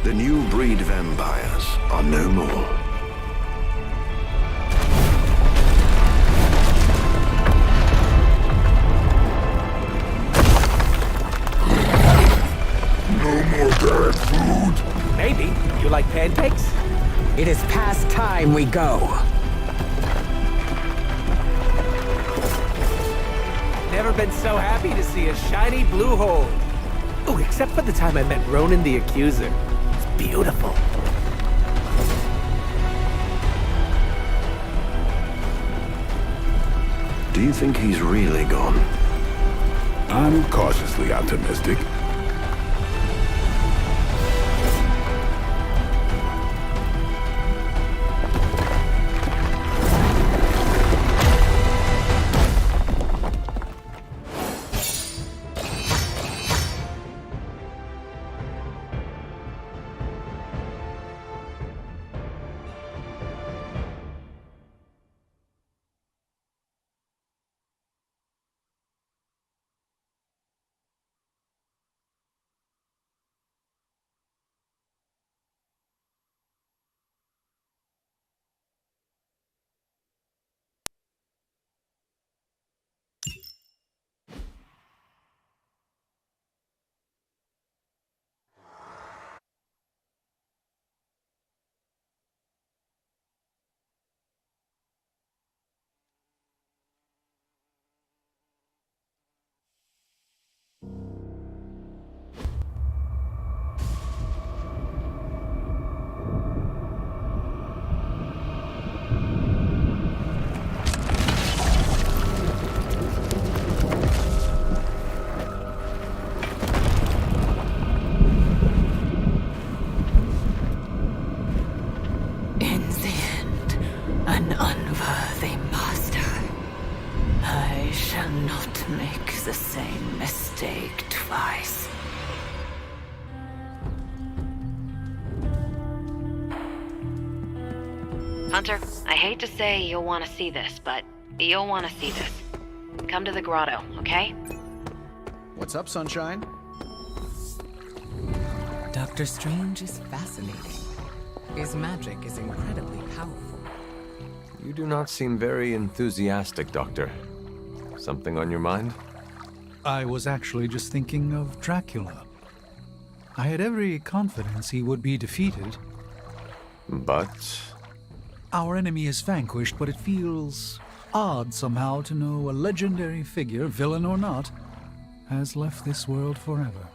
The new breed vampires are no more. No more bad food. Maybe. You like pancakes? It is past time we go. Never been so happy to see a shiny blue hole. Oh, except for the time I met Ronan the Accuser. It's beautiful. Do you think he's really gone? I'm cautiously optimistic. The same mistake twice. Hunter, I hate to say you'll want to see this, but you'll want to see this. Come to the grotto, okay? What's up, Sunshine? Doctor Strange is fascinating. His magic is incredibly powerful. You do not seem very enthusiastic, Doctor. Something on your mind? I was actually just thinking of Dracula. I had every confidence he would be defeated. But... Our enemy is vanquished, but it feels odd somehow to know a legendary figure, villain or not, has left this world forever.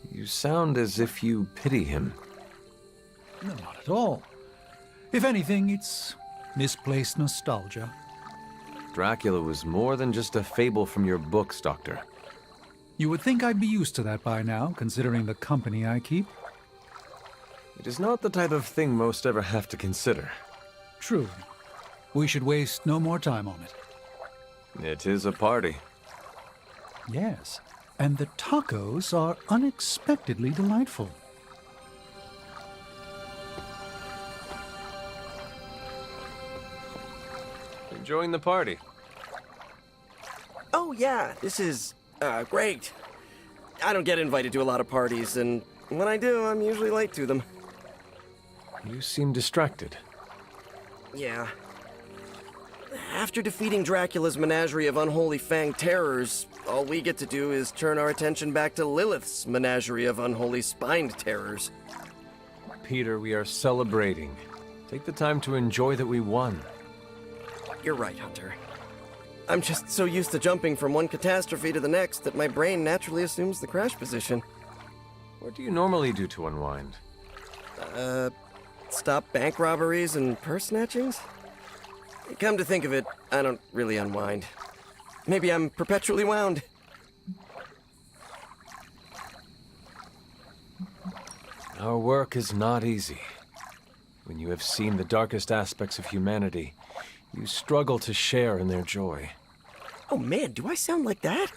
You sound as if you pity him. No, not at all. If anything, it's misplaced nostalgia. Dracula was more than just a fable from your books, Doctor. You would think I'd be used to that by now, considering the company I keep. It is not the type of thing most ever have to consider. True. We should waste no more time on it. It is a party. Yes, and the tacos are unexpectedly delightful. Enjoying the party? Oh yeah, this is, great. I don't get invited to a lot of parties, and when I do, I'm usually late to them. You seem distracted. Yeah. After defeating Dracula's menagerie of unholy fanged terrors, all we get to do is turn our attention back to Lilith's menagerie of unholy spined terrors. Peter, we are celebrating. Take the time to enjoy that we won. You're right, Hunter. I'm just so used to jumping from one catastrophe to the next that my brain naturally assumes the crash position. What do you normally do to unwind? Stop bank robberies and purse snatchings? Come to think of it, I don't really unwind. Maybe I'm perpetually wound. Our work is not easy. When you have seen the darkest aspects of humanity, you struggle to share in their joy. Oh man, do I sound like that?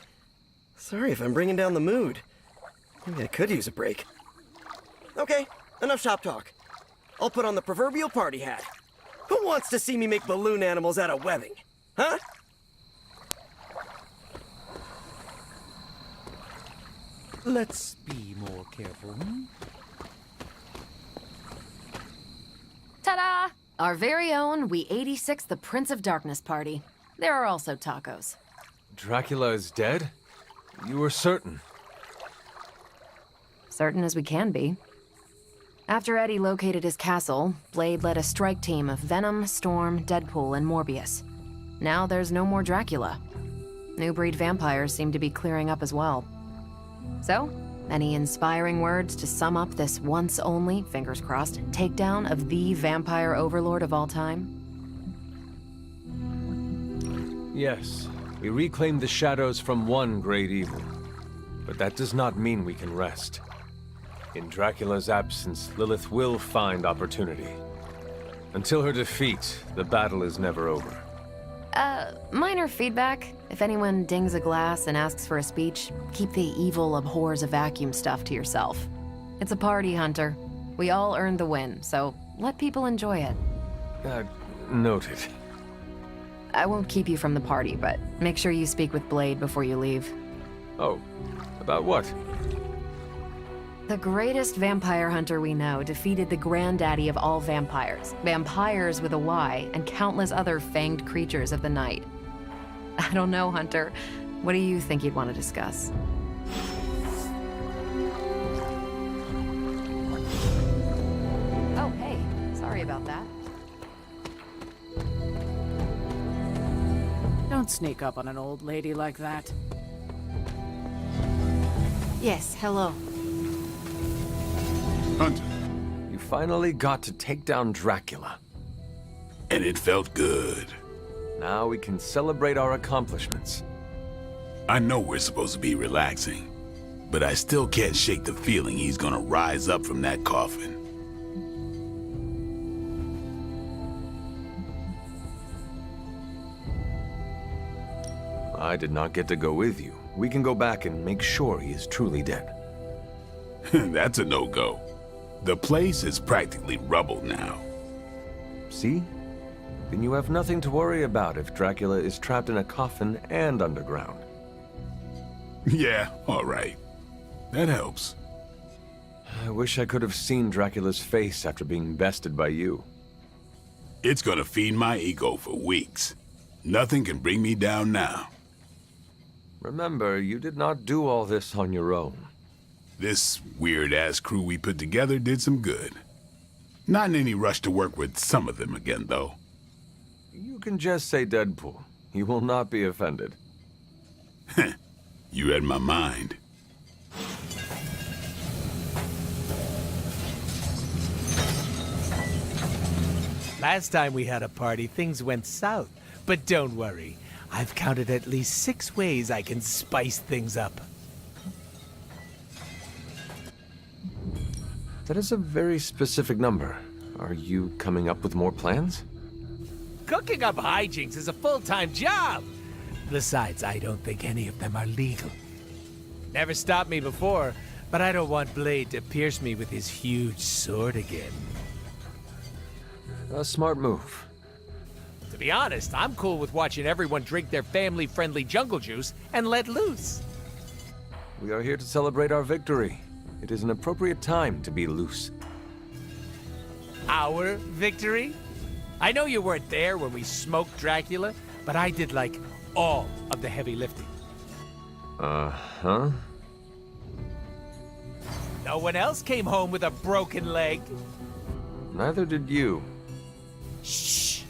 Sorry if I'm bringing down the mood. Maybe I could use a break. Okay, enough shop talk. I'll put on the proverbial party hat. Who wants to see me make balloon animals out of webbing? Huh? Let's be more careful. Ta-da! Our very own We-86 the Prince of Darkness party. There are also tacos. Dracula is dead? You were certain? Certain as we can be. After Eddie located his castle, Blade led a strike team of Venom, Storm, Deadpool, and Morbius. Now there's no more Dracula. New breed vampires seem to be clearing up as well. So, any inspiring words to sum up this once only, fingers crossed, takedown of the vampire overlord of all time? Yes, we reclaimed the shadows from one great evil. But that does not mean we can rest. In Dracula's absence, Lilith will find opportunity. Until her defeat, the battle is never over. Minor feedback. If anyone dings a glass and asks for a speech, keep the evil abhors a vacuum stuff to yourself. It's a party, Hunter. We all earned the win, so let people enjoy it. Noted. I won't keep you from the party, but make sure you speak with Blade before you leave. Oh, about what? The greatest vampire hunter we know defeated the granddaddy of all vampires, vampires with a Y, and countless other fanged creatures of the night. I don't know, Hunter. What do you think you'd want to discuss? Oh, hey. Sorry about that. Don't sneak up on an old lady like that. Yes, hello. Hunter. You finally got to take down Dracula. And it felt good. Now we can celebrate our accomplishments. I know we're supposed to be relaxing, but I still can't shake the feeling he's gonna rise up from that coffin. I did not get to go with you. We can go back and make sure he is truly dead. That's a no-go. The place is practically rubble now. See? Then you have nothing to worry about if Dracula is trapped in a coffin and underground. Yeah, all right. That helps. I wish I could have seen Dracula's face after being bested by you. It's gonna feed my ego for weeks. Nothing can bring me down now. Remember, you did not do all this on your own. This weird-ass crew we put together did some good. Not in any rush to work with some of them again, though. You can just say Deadpool. He will not be offended. You read my mind. Last time we had a party, things went south. But don't worry. I've counted at least 6 ways I can spice things up. That is a very specific number. Are you coming up with more plans? Cooking up hijinks is a full-time job. Besides, I don't think any of them are legal. Never stopped me before, but I don't want Blade to pierce me with his huge sword again. A smart move. To be honest, I'm cool with watching everyone drink their family-friendly jungle juice and let loose. We are here to celebrate our victory. It is an appropriate time to be loose. Our victory? I know you weren't there when we smoked Dracula, but I did, like, all of the heavy lifting. Uh-huh. No one else came home with a broken leg. Neither did you. Shh!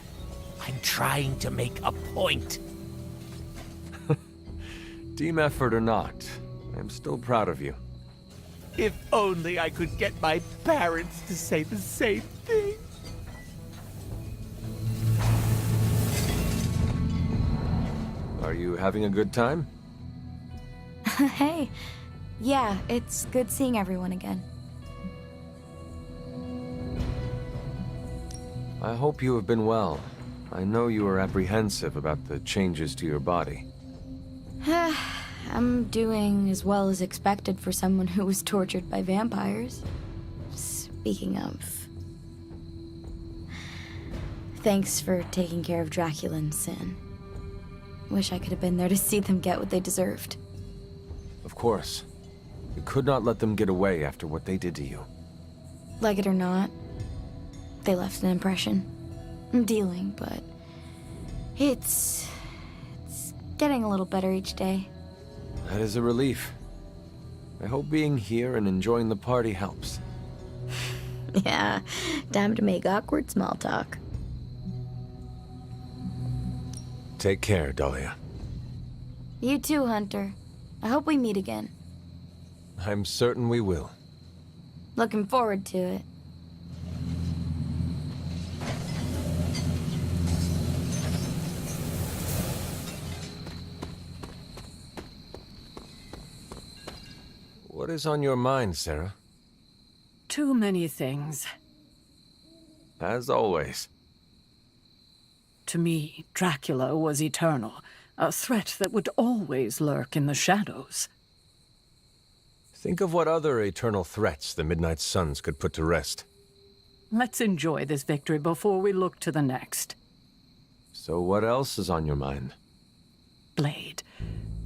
I'm trying to make a point. Team effort or not, I'm still proud of you. If only I could get my parents to say the same thing. Are you having a good time? Hey. Yeah, it's good seeing everyone again. I hope you have been well. I know you were apprehensive about the changes to your body. I'm doing as well as expected for someone who was tortured by vampires. Speaking of... Thanks for taking care of Dracula and Sin. Wish I could have been there to see them get what they deserved. Of course. You could not let them get away after what they did to you. Like it or not, they left an impression. I'm dealing, but... It's getting a little better each day. That is a relief. I hope being here and enjoying the party helps. Yeah, time to make awkward small talk. Take care, Dahlia. You too, Hunter. I hope we meet again. I'm certain we will. Looking forward to it. What is on your mind, Sarah? Too many things. As always. To me, Dracula was eternal, a threat that would always lurk in the shadows. Think of what other eternal threats the Midnight Suns could put to rest. Let's enjoy this victory before we look to the next. So what else is on your mind? Blade.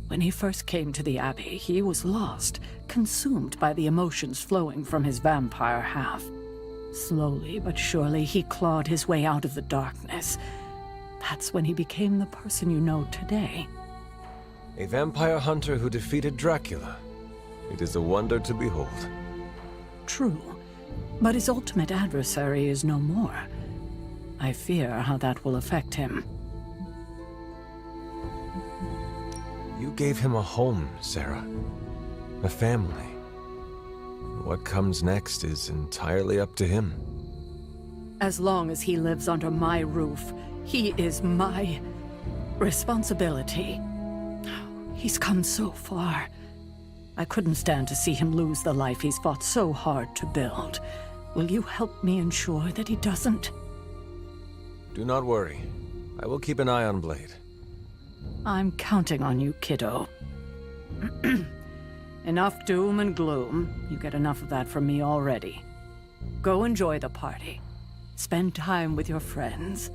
When he first came to the Abbey, he was lost, consumed by the emotions flowing from his vampire half. Slowly but surely, he clawed his way out of the darkness. That's when he became the person you know today. A vampire hunter who defeated Dracula. It is a wonder to behold. True, but his ultimate adversary is no more. I fear how that will affect him. You gave him a home, Sarah. A family. What comes next is entirely up to him. As long as he lives under my roof, he is my responsibility. He's come so far. I couldn't stand to see him lose the life he's fought so hard to build. Will you help me ensure that he doesn't? Do not worry. I will keep an eye on Blade. I'm counting on you, kiddo. Enough doom and gloom. You get enough of that from me already. Go enjoy the party. Spend time with your friends.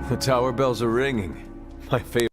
The tower bells are ringing. My favorite.